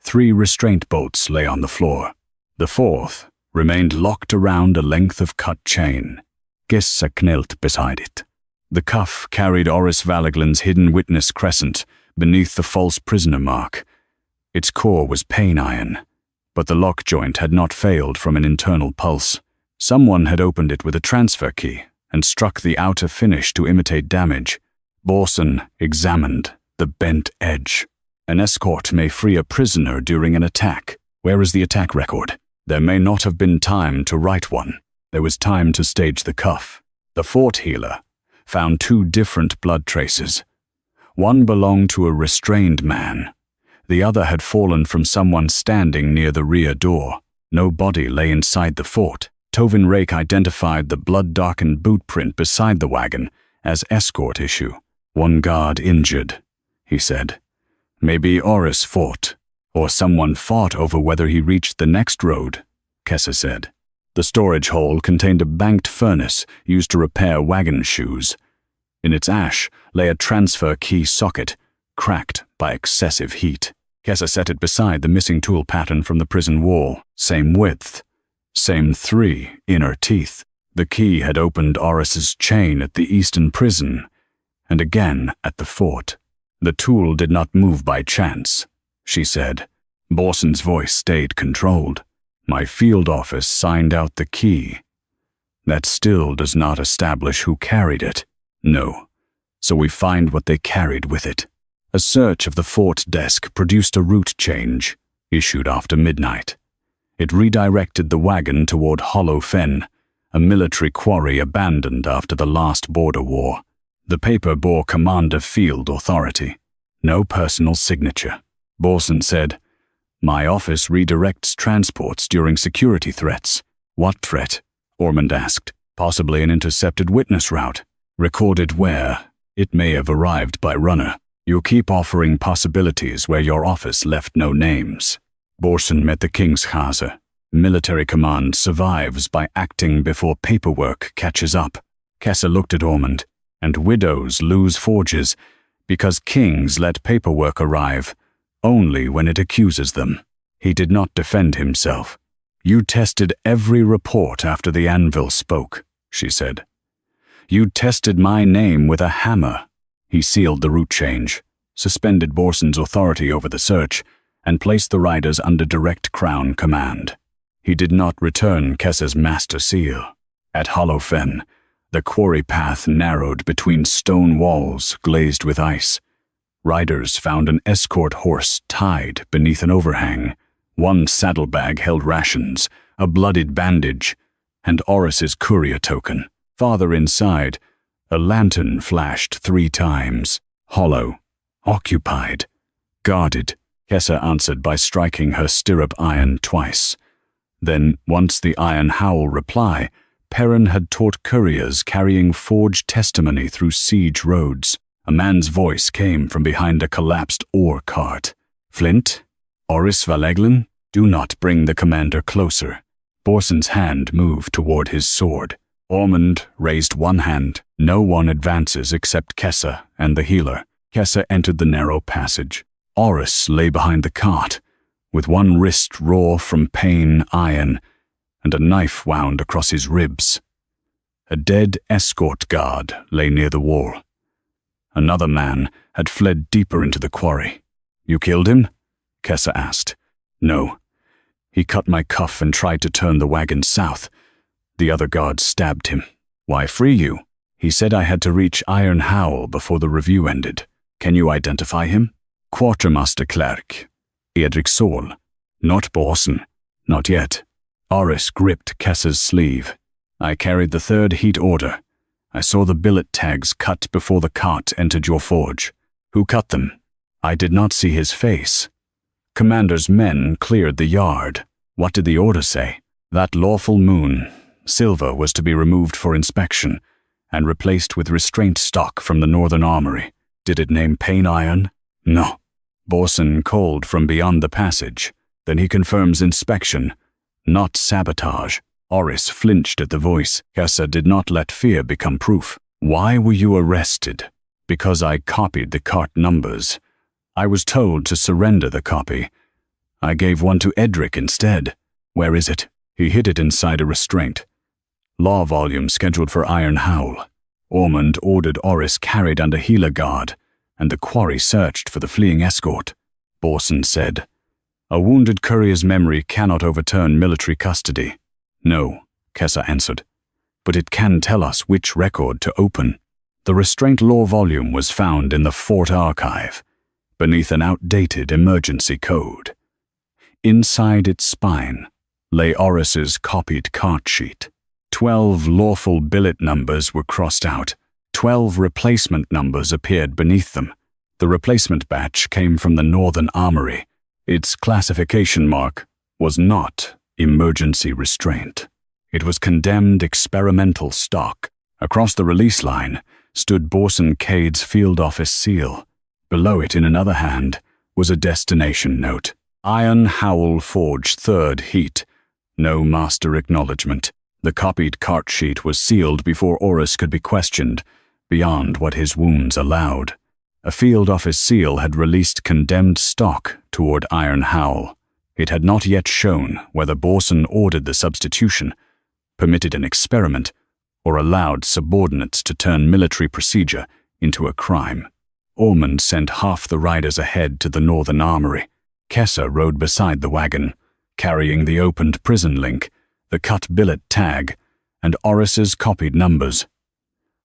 3 restraint bolts lay on the floor. The 4th remained locked around a length of cut chain. Kessa knelt beside it. The cuff carried Oris Valaglin's hidden witness crescent beneath the false prisoner mark. Its core was pain iron, but the lock joint had not failed from an internal pulse. Someone had opened it with a transfer key and struck the outer finish to imitate damage. Borson examined the bent edge. An escort may free a prisoner during an attack. Where is the attack record? There may not have been time to write one. There was time to stage the cuff. The fort healer found 2 different blood traces. One belonged to a restrained man. The other had fallen from someone standing near the rear door. No body lay inside the fort. Tovin Rake identified the blood-darkened boot print beside the wagon as escort issue. "One guard injured," he said. "Maybe Oris fought, or someone fought over whether he reached the next road," Kessa said. The storage hole contained a banked furnace used to repair wagon shoes. In its ash lay a transfer key socket, cracked by excessive heat. Kessa set it beside the missing tool pattern from the prison wall. Same width, same 3 inner teeth. The key had opened Oris's chain at the eastern prison, and again at the fort. "The tool did not move by chance," she said. Borson's voice stayed controlled. "My field office signed out the key. That still does not establish who carried it." "No. So we find what they carried with it." A search of the fort desk produced a route change, issued after midnight. It redirected the wagon toward Hollow Fen, a military quarry abandoned after the last border war. The paper bore Commander Field authority. No personal signature. Borson said, "My office redirects transports during security threats." "What threat?" Ormund asked. "Possibly an intercepted witness route. Recorded where? It may have arrived by runner. You keep offering possibilities where your office left no names." Borson met the King's Chaser. Military command survives by acting before paperwork catches up. Kessa looked at Ormund. "And widows lose forges because kings let paperwork arrive only when it accuses them." He did not defend himself. "You tested every report after the anvil spoke," she said. "You tested my name with a hammer." He sealed the route change, suspended Borson's authority over the search, and placed the riders under direct Crown command. He did not return Kessa's master seal. At Hollow Fen, the quarry path narrowed between stone walls glazed with ice. Riders found an escort horse tied beneath an overhang. One saddlebag held rations, a bloodied bandage, and Oris's courier token. Farther inside, a lantern flashed 3 times. Hollow, occupied, guarded. Kessa answered by striking her stirrup iron twice. Then, once the iron howl reply, Perrin had taught couriers carrying forged testimony through siege roads. A man's voice came from behind a collapsed ore cart. "Flint? Oris Valaglin? Do not bring the commander closer." Borson's hand moved toward his sword. Ormund raised one hand. No one advances except Kessa and the healer. Kessa entered the narrow passage. Oris lay behind the cart, with one wrist raw from pain iron, and a knife wound across his ribs. A dead escort guard lay near the wall. Another man had fled deeper into the quarry. "You killed him?" Kessa asked. "No. He cut my cuff and tried to turn the wagon south. The other guard stabbed him." "Why free you?" "He said I had to reach Iron Howl before the review ended." "Can you identify him?" "Quartermaster Clerk, Edric Saul." "Not Borson." "Not yet." Oris gripped Kessa's sleeve. "I carried the 3rd heat order. I saw the billet tags cut before the cart entered your forge. Who cut them? I did not see his face. Commander's men cleared the yard. What did the order say? That lawful moon, silver, was to be removed for inspection and replaced with restraint stock from the northern armory. Did it name pane iron? No. Borson called from beyond the passage. Then he confirms inspection, not sabotage. Oris flinched at the voice. Kessa did not let fear become proof. Why were you arrested? Because I copied the cart numbers. I was told to surrender the copy. I gave one to Edric instead. Where is it? He hid it inside a restraint. Law volume scheduled for Iron Howl. Ormund ordered Oris carried under healer guard, and the quarry searched for the fleeing escort. Borson said, "A wounded courier's memory cannot overturn military custody." "No," Kessa answered, "but it can tell us which record to open." The restraint law volume was found in the fort archive, beneath an outdated emergency code. Inside its spine lay Oris's copied cart sheet. 12 lawful billet numbers were crossed out. 12 replacement numbers appeared beneath them. The replacement batch came from the Northern Armory. Its classification mark was not emergency restraint. It was condemned experimental stock. Across the release line stood Borson Cade's field office seal. Below it, in another hand, was a destination note. Iron Howl Forge, 3rd Heat. No master acknowledgement. The copied cart sheet was sealed before Oris could be questioned, beyond what his wounds allowed. A field office seal had released condemned stock toward Iron Howl. It had not yet shown whether Borson ordered the substitution, permitted an experiment, or allowed subordinates to turn military procedure into a crime. Ormund sent half the riders ahead to the Northern Armory. Kessa rode beside the wagon, carrying the opened prison link, the cut billet tag, and Oris's copied numbers.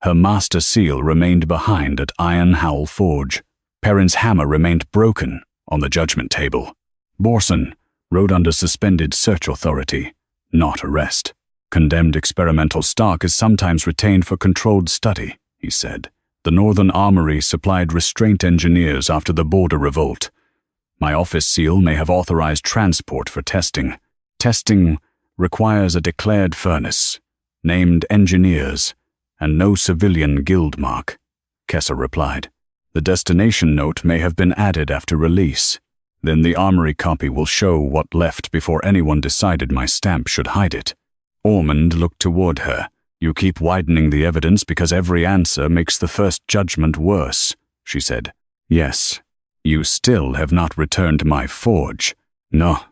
Her master seal remained behind at Iron Howl Forge. Perrin's hammer remained broken on the judgment table. Borson rode under suspended search authority, not arrest. "Condemned experimental stock is sometimes retained for controlled study," he said. "The Northern Armory supplied restraint engineers after the border revolt. My office seal may have authorized transport for testing. Testing requires a declared furnace, named engineers, and no civilian guild mark," Kessa replied. "The destination note may have been added after release. Then the armory copy will show what left before anyone decided my stamp should hide it." Ormund looked toward her. "You keep widening the evidence because every answer makes the first judgment worse," she said. "Yes. You still have not returned my forge." "No."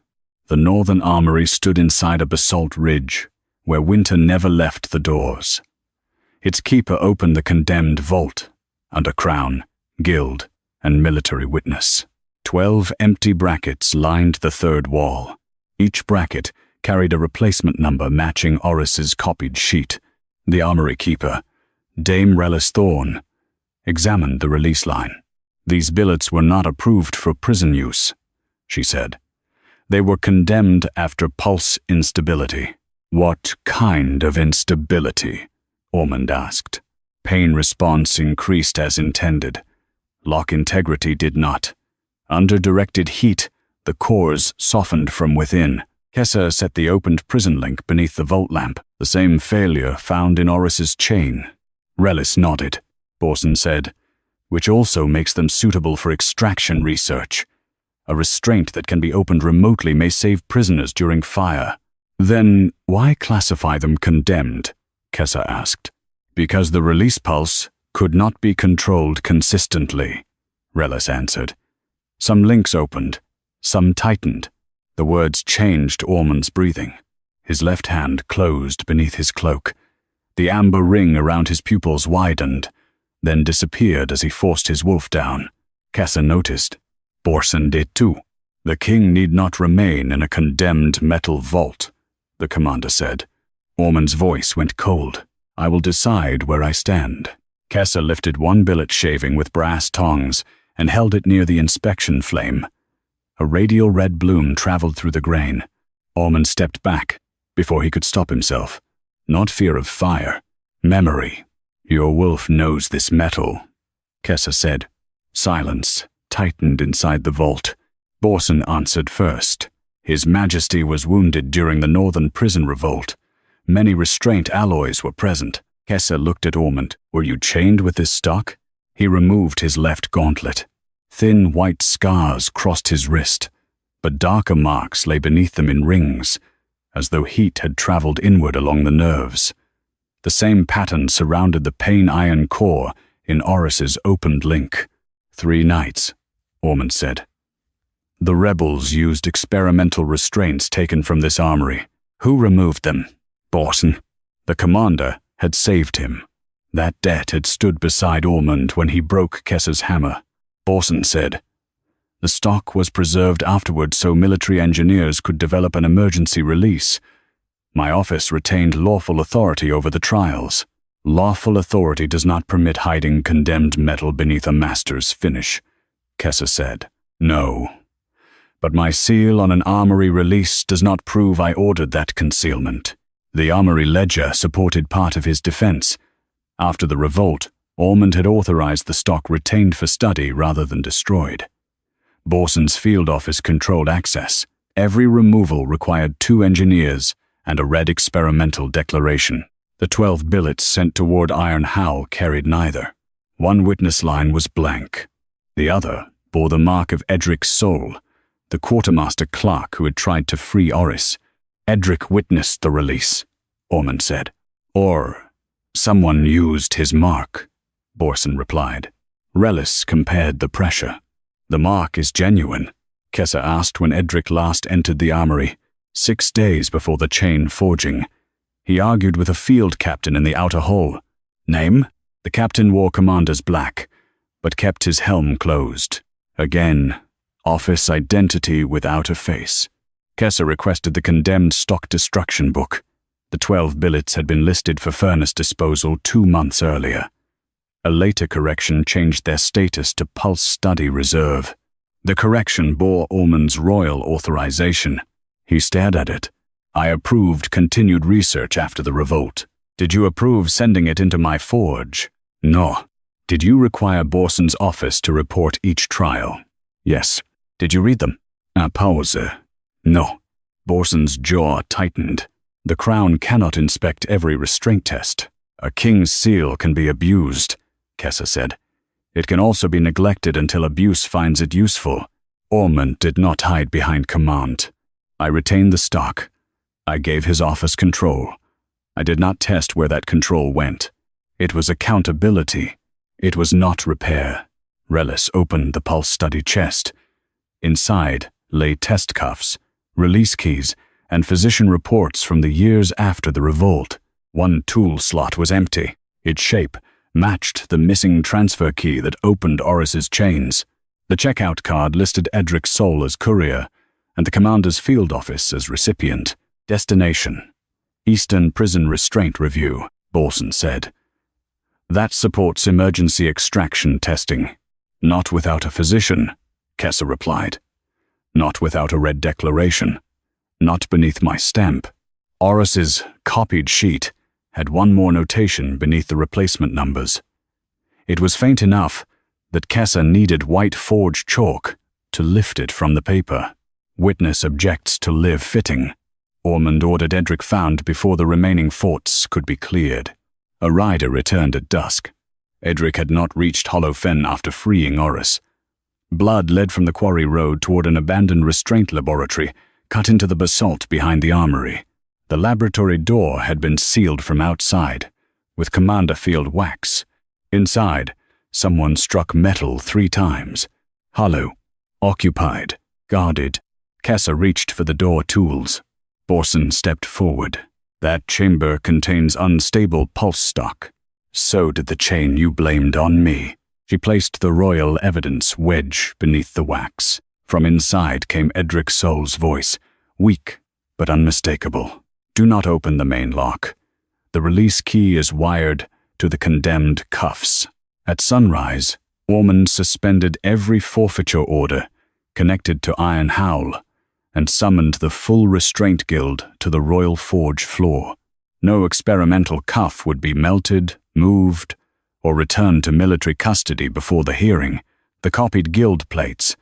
The Northern Armory stood inside a basalt ridge, where winter never left the doors. Its keeper opened the condemned vault, under crown, guild, and military witness. 12 empty brackets lined the third wall. Each bracket carried a replacement number matching Oris's copied sheet. The armory keeper, Dame Relis Thorn, examined the release line. "These billets were not approved for prison use," she said. "They were condemned after pulse instability." "What kind of instability?" Ormund asked. "Pain response increased as intended. Lock integrity did not. Under directed heat, the cores softened from within." Kessa set the opened prison link beneath the vault lamp, the same failure found in Oris's chain. Relis nodded. Borson said, "Which also makes them suitable for extraction research. A restraint that can be opened remotely may save prisoners during fire." "Then why classify them condemned?" Kessa asked. "Because the release pulse could not be controlled consistently," Relis answered. "Some links opened, some tightened." The words changed Ormund's breathing. His left hand closed beneath his cloak. The amber ring around his pupils widened, then disappeared as he forced his wolf down. Kessa noticed. Borson did too. "The king need not remain in a condemned metal vault," the commander said. Ormund's voice went cold. "I will decide where I stand." Kessa lifted one billet shaving with brass tongs and held it near the inspection flame. A radial red bloom traveled through the grain. Ormund stepped back before he could stop himself. Not fear of fire, memory. Your wolf knows this metal, Kessa said. Silence tightened inside the vault. Borson answered first. His Majesty was wounded during the Northern Prison Revolt. Many restraint alloys were present. Kessa looked at Ormund. Were you chained with this stock? He removed his left gauntlet. Thin white scars crossed his wrist, but darker marks lay beneath them in rings, as though heat had traveled inward along the nerves. The same pattern surrounded the pain iron core in Oris's opened link. 3 nights, Ormund said. The rebels used experimental restraints taken from this armory. Who removed them? Borson. The commander had saved him. That debt had stood beside Ormund when he broke Kessa's hammer. Borson said. The stock was preserved afterward so military engineers could develop an emergency release. My office retained lawful authority over the trials. Lawful authority does not permit hiding condemned metal beneath a master's finish, Kessa said. No. But my seal on an armory release does not prove I ordered that concealment. The armory ledger supported part of his defense. After the revolt, Ormund had authorized the stock retained for study rather than destroyed. Borson's field office controlled access. Every removal required 2 engineers and a red experimental declaration. The 12 billets sent toward Iron Howl carried neither. One witness line was blank. The other bore the mark of Edric's soul, the quartermaster clerk who had tried to free Oris. Edric witnessed the release, Ormund said. Or someone used his mark, Borson replied. Relis compared the pressure. The mark is genuine, Kessa asked when Edric last entered the armory, 6 days before the chain forging. He argued with a field captain in the outer hall. Name? The captain wore commander's black, but kept his helm closed. Again, office identity without a face. Kessa requested the condemned stock destruction book. The 12 billets had been listed for furnace disposal 2 months earlier. A later correction changed their status to Pulse Study Reserve. The correction bore Ormund's royal authorization. He stared at it. I approved continued research after the revolt. Did you approve sending it into my forge? No. Did you require Borson's office to report each trial? Yes. Did you read them? Pause. No. Borson's jaw tightened. The Crown cannot inspect every restraint test. A king's seal can be abused, Kessa said. It can also be neglected until abuse finds it useful. Ormund did not hide behind command. I retained the stock. I gave his office control. I did not test where that control went. It was accountability. It was not repair. Relis opened the Pulse Study chest. Inside lay test cuffs, release keys, and physician reports from the years after the revolt. One tool slot was empty. Its shape matched the missing transfer key that opened Oris's chains. The checkout card listed Edric's soul as courier, and the commander's field office as recipient. Destination: Eastern Prison Restraint Review, Borson said. That supports emergency extraction testing. Not without a physician, Kessa replied. Not without a red declaration. Not beneath my stamp. Oris's copied sheet had one more notation beneath the replacement numbers. It was faint enough that Kessa needed white forged chalk to lift it from the paper. Witness objects to live fitting. Ormund ordered Edric found before the remaining forts could be cleared. A rider returned at dusk. Edric had not reached Hollow Fen after freeing Oris. Blood led from the quarry road toward an abandoned restraint laboratory cut into the basalt behind the armory. The laboratory door had been sealed from outside, with commander field wax. Inside, someone struck metal 3 times. Hollow, occupied, guarded. Kessa reached for the door tools. Borson stepped forward. That chamber contains unstable pulse stock. So did the chain you blamed on me. She placed the royal evidence wedge beneath the wax. From inside came Edric Soul's voice, weak but unmistakable. Do not open the main lock. The release key is wired to the condemned cuffs. At sunrise, Ormund suspended every forfeiture order connected to Iron Howl and summoned the full restraint guild to the Royal Forge floor. No experimental cuff would be melted, moved, or returned to military custody before the hearing, the copied guild plates,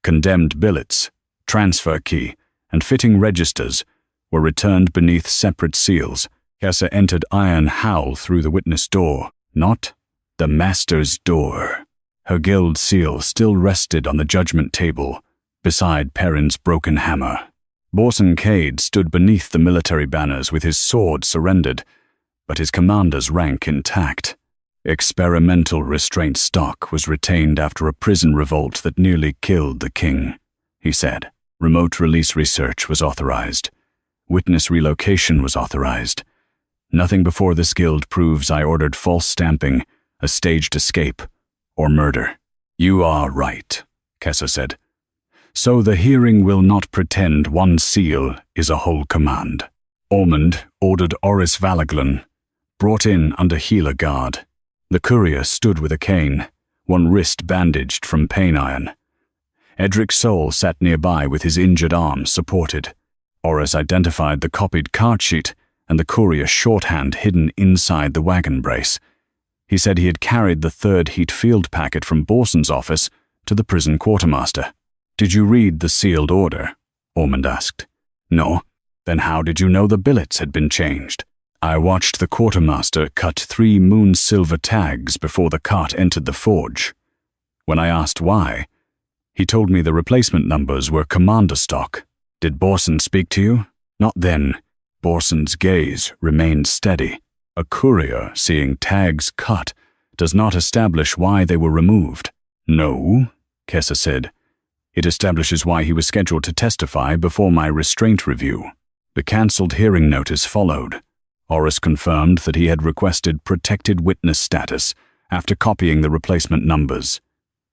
condemned billets, transfer key, and fitting registers were returned beneath separate seals. Kessa entered Iron Howl through the witness door, not the master's door. Her guild seal still rested on the judgment table, beside Perrin's broken hammer. Borson Cade stood beneath the military banners with his sword surrendered, but his commander's rank intact. Experimental restraint stock was retained after a prison revolt that nearly killed the king, he said. Remote release research was authorized. Witness relocation was authorized. Nothing before this guild proves I ordered false stamping, a staged escape, or murder. You are right, Kessa said. So the hearing will not pretend one seal is a whole command. Ormund ordered Oris Valaglan, brought in under healer guard. The courier stood with a cane, one wrist bandaged from pain iron. Edric Soul sat nearby with his injured arm supported. Oris identified the copied card sheet and the courier's shorthand hidden inside the wagon brace. He said he had carried the third heat field packet from Borson's office to the prison quartermaster. Did you read the sealed order? Ormund asked. No. Then how did you know the billets had been changed? I watched the quartermaster cut 3 moon silver tags before the cart entered the forge. When I asked why, he told me the replacement numbers were commander stock. Did Borson speak to you? Not then. Borson's gaze remained steady. A courier seeing tags cut does not establish why they were removed. No, Kessa said. It establishes why he was scheduled to testify before my restraint review. The cancelled hearing notice followed. Oris confirmed that he had requested protected witness status after copying the replacement numbers.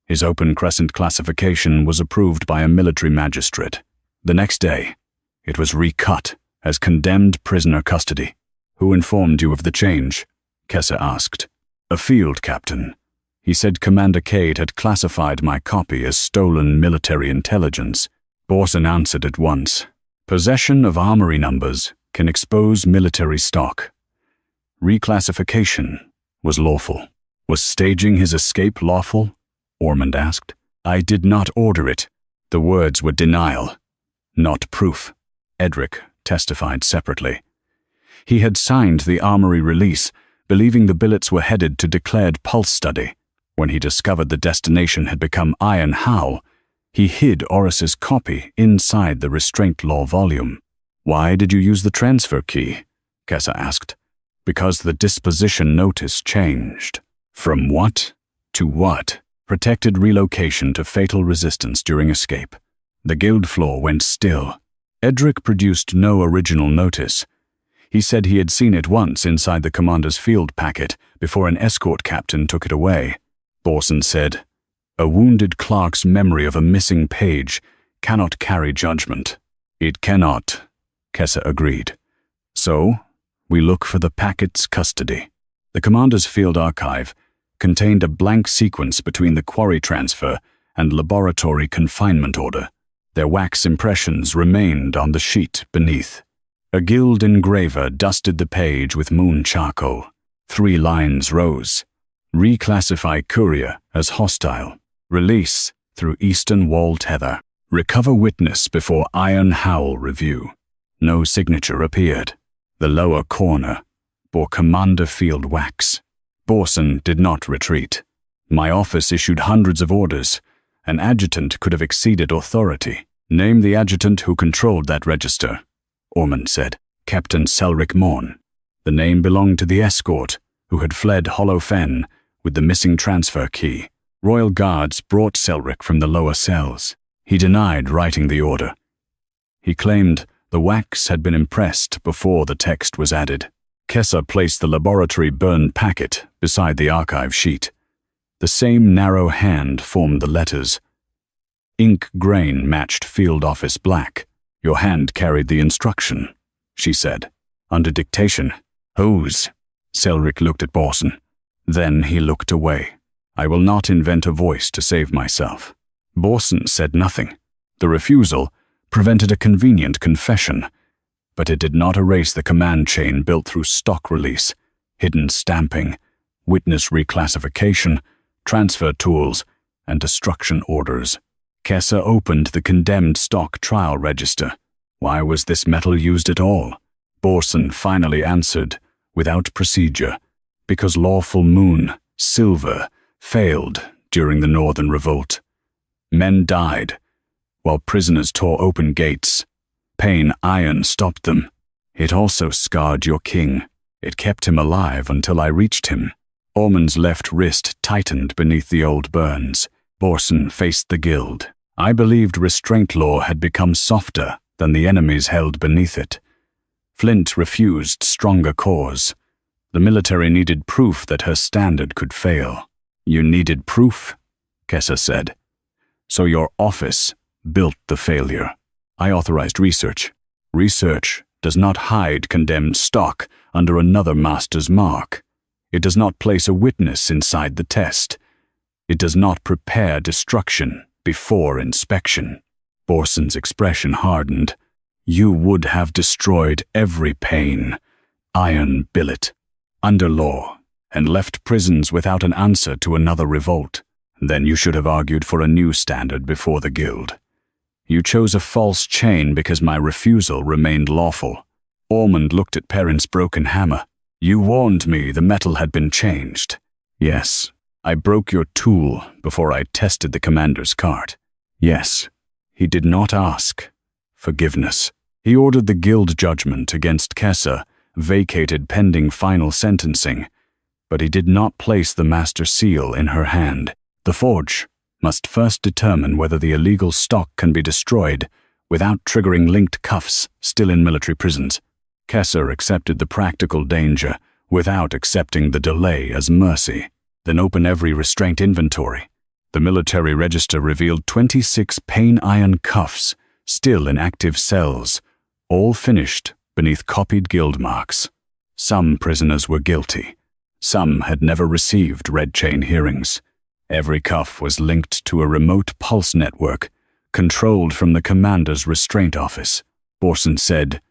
His open crescent classification was approved by a military magistrate. The next day, it was recut as condemned prisoner custody. Who informed you of the change? Kessa asked. A field captain. He said Commander Cade had classified my copy as stolen military intelligence. Borson answered at once. Possession of armory numbers can expose military stock. Reclassification was lawful. Was staging his escape lawful? Ormund asked. I did not order it. The words were denial, not proof. Edric testified separately. He had signed the armory release, believing the billets were headed to declared pulse study. When he discovered the destination had become Iron Howl, he hid Oris's copy inside the restraint law volume. Why did you use the transfer key? Kessa asked. Because the disposition notice changed. From what to what? Protected relocation to fatal resistance during escape. The guild floor went still. Edric produced no original notice. He said he had seen it once inside the commander's field packet before an escort captain took it away. Borson said, a wounded clerk's memory of a missing page cannot carry judgment. It cannot, Kessa agreed. So, we look for the packet's custody. The commander's field archive contained a blank sequence between the quarry transfer and laboratory confinement order. Their wax impressions remained on the sheet beneath. A guild engraver dusted the page with moon charcoal. 3 lines rose. Reclassify courier as hostile. Release through eastern wall tether. Recover witness before Iron Howl review. No signature appeared. The lower corner bore Commander Field wax. Borson did not retreat. My office issued hundreds of orders. An adjutant could have exceeded authority. Name the adjutant who controlled that register, Ormund said. Captain Selric Morn. The name belonged to the escort, who had fled Hollow Fen with the missing transfer key. Royal guards brought Selric from the lower cells. He denied writing the order. He claimed the wax had been impressed before the text was added. Kessa placed the laboratory burned packet beside the archive sheet. The same narrow hand formed the letters. Ink grain matched field office black. Your hand carried the instruction, she said. Under dictation. Whose? Selric looked at Borson. Then he looked away. I will not invent a voice to save myself. Borson said nothing. The refusal prevented a convenient confession, but it did not erase the command chain built through stock release, hidden stamping, witness reclassification, transfer tools, and destruction orders. Kessa opened the condemned stock trial register. Why was this metal used at all? Borson finally answered, without procedure, because lawful moon, silver, failed during the Northern Revolt. Men died, while prisoners tore open gates. Pain iron stopped them. It also scarred your king. It kept him alive until I reached him. Ormund's left wrist tightened beneath the old burns. Borson faced the guild. I believed restraint law had become softer than the enemies held beneath it. Flint refused stronger cause. The military needed proof that her standard could fail. You needed proof, Kessa said. So your office built the failure. I authorized research. Research does not hide condemned stock under another master's mark. It does not place a witness inside the test. It does not prepare destruction before inspection. Borson's expression hardened. You would have destroyed every pane, iron billet, under law, and left prisons without an answer to another revolt. Then you should have argued for a new standard before the guild. You chose a false chain because my refusal remained lawful. Ormund looked at Perrin's broken hammer. You warned me the metal had been changed. Yes, I broke your tool before I tested the commander's cart. Yes, he did not ask forgiveness. He ordered the guild judgment against Kessa, vacated pending final sentencing, but he did not place the master seal in her hand. The forge must first determine whether the illegal stock can be destroyed without triggering linked cuffs still in military prisons. Kessa accepted the practical danger without accepting the delay as mercy. Then open every restraint inventory. The military register revealed 26 pane iron cuffs still in active cells, all finished beneath copied guild marks. Some prisoners were guilty. Some had never received red chain hearings. Every cuff was linked to a remote pulse network, controlled from the commander's restraint office. Borson said,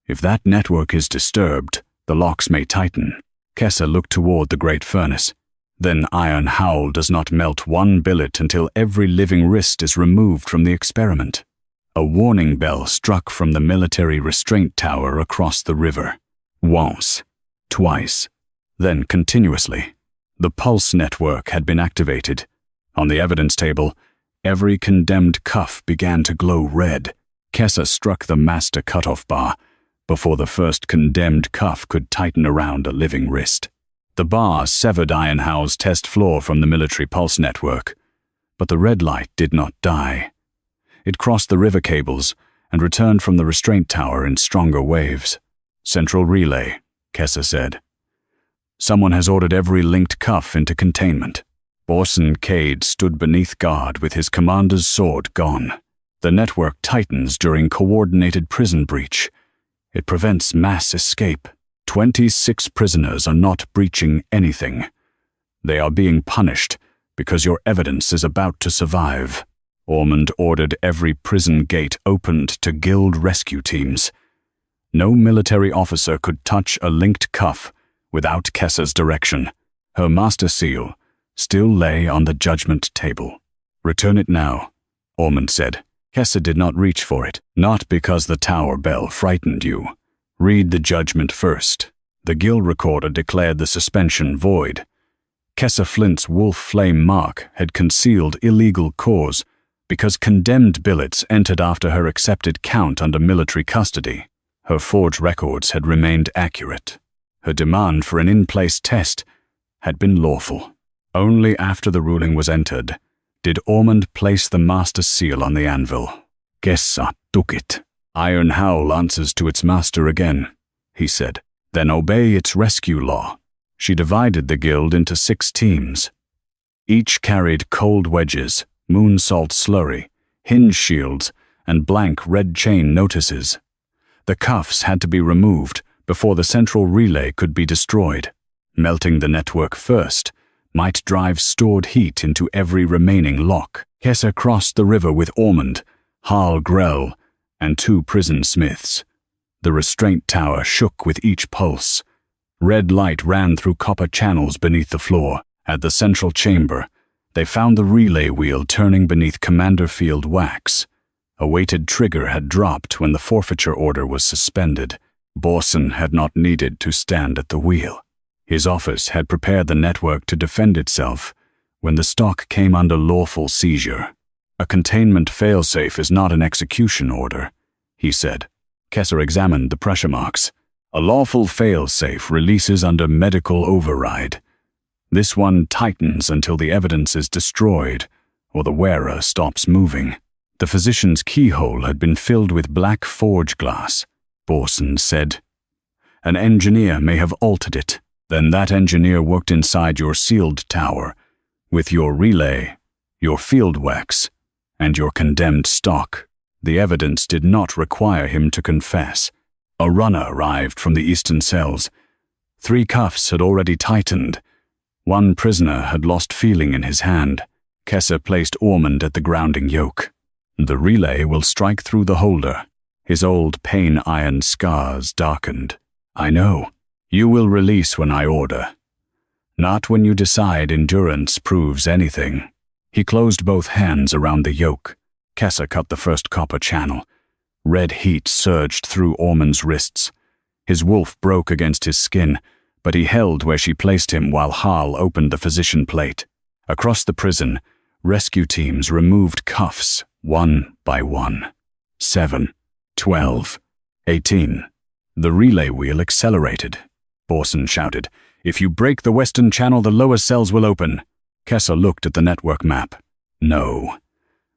"If that network is disturbed, the locks may tighten." Kessa looked toward the great furnace. Then iron howl does not melt one billet until every living wrist is removed from the experiment. A warning bell struck from the military restraint tower across the river. Once, twice, then continuously. The pulse network had been activated. On the evidence table, every condemned cuff began to glow red. Kessa struck the master cutoff bar before the first condemned cuff could tighten around a living wrist. The bar severed Iron Howl's test floor from the military pulse network, but the red light did not die. It crossed the river cables and returned from the restraint tower in stronger waves. "Central relay," Kessa said. "Someone has ordered every linked cuff into containment." Borson Cade stood beneath guard with his commander's sword gone. The network tightens during coordinated prison breach. It prevents mass escape. 26 prisoners are not breaching anything. They are being punished because your evidence is about to survive. Ormund ordered every prison gate opened to guild rescue teams. No military officer could touch a linked cuff without Kessa's direction. Her master seal still lay on the judgment table. "Return it now," Ormund said. Kessa did not reach for it, not because the tower bell frightened you. Read the judgment first. The guild recorder declared the suspension void. Kessa Flint's wolf flame mark had concealed illegal cause because condemned billets entered after her accepted count under military custody. Her forged records had remained accurate. Her demand for an in-place test had been lawful. Only after the ruling was entered did Ormund place the master seal on the anvil. Kessa took it. "Iron Howl answers to its master again," he said. "Then obey its rescue law." She divided the guild into 6 teams. Each carried cold wedges, moon salt slurry, hinge shields, and blank red chain notices. The cuffs had to be removed before the central relay could be destroyed. Melting the network first might drive stored heat into every remaining lock. Kessa crossed the river with Ormund, Harl Grell, and 2 prison smiths. The restraint tower shook with each pulse. Red light ran through copper channels beneath the floor. At the central chamber, they found the relay wheel turning beneath commander field wax. A weighted trigger had dropped when the forfeiture order was suspended. Borson had not needed to stand at the wheel. His office had prepared the network to defend itself when the stock came under lawful seizure. A containment failsafe is not an execution order, he said. Kessa examined the pressure marks. A lawful failsafe releases under medical override. This one tightens until the evidence is destroyed or the wearer stops moving. The physician's keyhole had been filled with black forge glass. Borson said, "An engineer may have altered it. Then that engineer worked inside your sealed tower with your relay, your field wax, and your condemned stock. The evidence did not require him to confess." A runner arrived from the eastern cells. 3 cuffs had already tightened. 1 prisoner had lost feeling in his hand. Kessa placed Ormund at the grounding yoke. "The relay will strike through the holder." His old pain-iron scars darkened. "I know. You will release when I order. Not when you decide endurance proves anything." He closed both hands around the yoke. Kessa cut the first copper channel. Red heat surged through Ormund's wrists. His wolf broke against his skin, but he held where she placed him while Hal opened the physician plate. Across the prison, rescue teams removed cuffs, one by one. 7, 12, 18. The relay wheel accelerated. Borson shouted, "If you break the western channel, the lower cells will open." Kessa looked at the network map. No.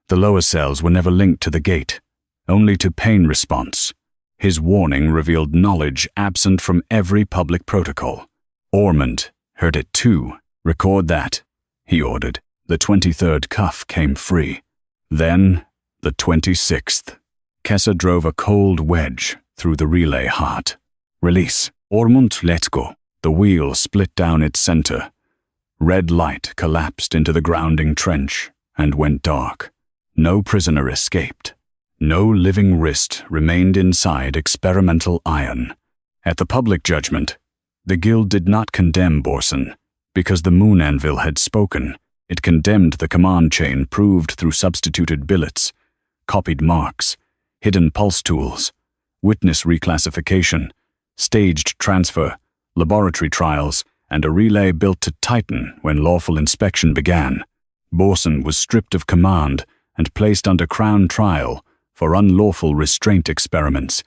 The lower cells were never linked to the gate, only to pain response. His warning revealed knowledge absent from every public protocol. Ormund heard it too. "Record that," he ordered. The 23rd cuff came free. Then the 26th. Kessa drove a cold wedge through the relay heart. "Release. Ormund, let go." The wheel split down its center. Red light collapsed into the grounding trench and went dark. No prisoner escaped. No living wrist remained inside experimental iron. At the public judgment, the guild did not condemn Borson because the Moon-Anvil had spoken. It condemned the command chain proved through substituted billets, copied marks, hidden pulse tools, witness reclassification, staged transfer, laboratory trials, and a relay built to tighten when lawful inspection began. Borson was stripped of command and placed under crown trial for unlawful restraint experiments,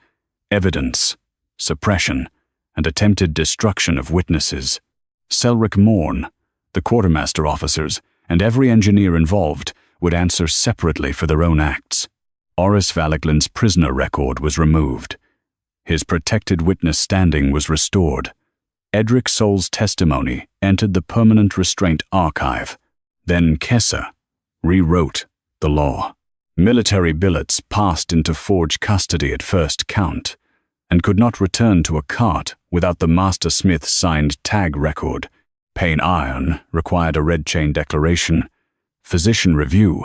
evidence, suppression, and attempted destruction of witnesses. Selric Morn, the quartermaster officers, and every engineer involved would answer separately for their own acts. Oris Valiglin's prisoner record was removed. His protected witness standing was restored. Edric Sol's testimony entered the permanent restraint archive. Then Kessa rewrote the law. Military billets passed into forge custody at first count and could not return to a cart without the master smith signed tag record. Pain iron required a red chain declaration, physician review,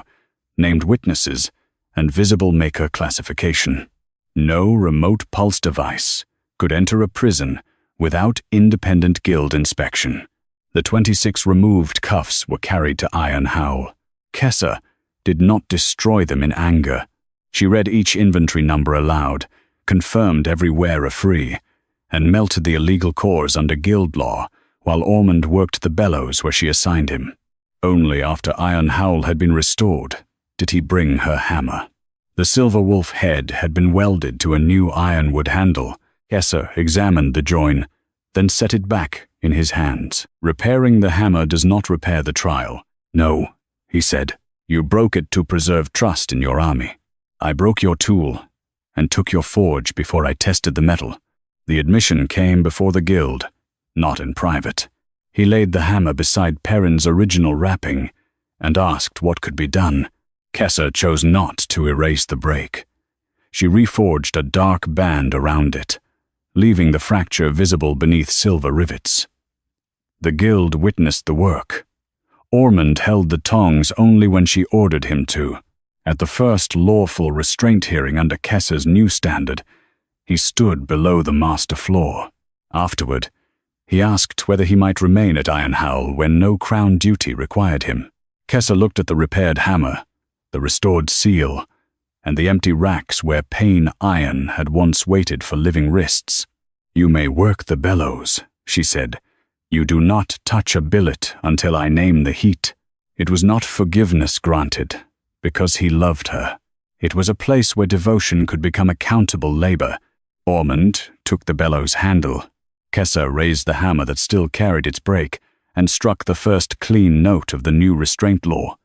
named witnesses, and visible maker classification. No remote pulse device could enter a prison without independent guild inspection. The 26 removed cuffs were carried to Iron Howl. Kessa did not destroy them in anger. She read each inventory number aloud, confirmed every wearer free, and melted the illegal cores under guild law while Ormund worked the bellows where she assigned him. Only after Iron Howl had been restored did he bring her hammer. The silver wolf head had been welded to a new ironwood handle. Kessa examined the join, then set it back in his hands. "Repairing the hammer does not repair the trial." "No," he said. "You broke it to preserve trust in your army. I broke your tool and took your forge before I tested the metal. The admission came before the guild, not in private." He laid the hammer beside Perrin's original wrapping and asked what could be done. Kessa chose not to erase the break. She reforged a dark band around it, leaving the fracture visible beneath silver rivets. The guild witnessed the work. Ormund held the tongs only when she ordered him to. At the first lawful restraint hearing under Kessa's new standard, he stood below the master floor. Afterward, He asked whether he might remain at Iron Howl when no crown duty required him. Kessa looked at the repaired hammer, the restored seal, and the empty racks where pain iron had once waited for living wrists. "You may work the bellows," she said. "You do not touch a billet until I name the heat." It was not forgiveness granted, because he loved her. It was a place where devotion could become accountable labor. Ormund took the bellows handle. Kessa raised the hammer that still carried its break and struck the first clean note of the new restraint law.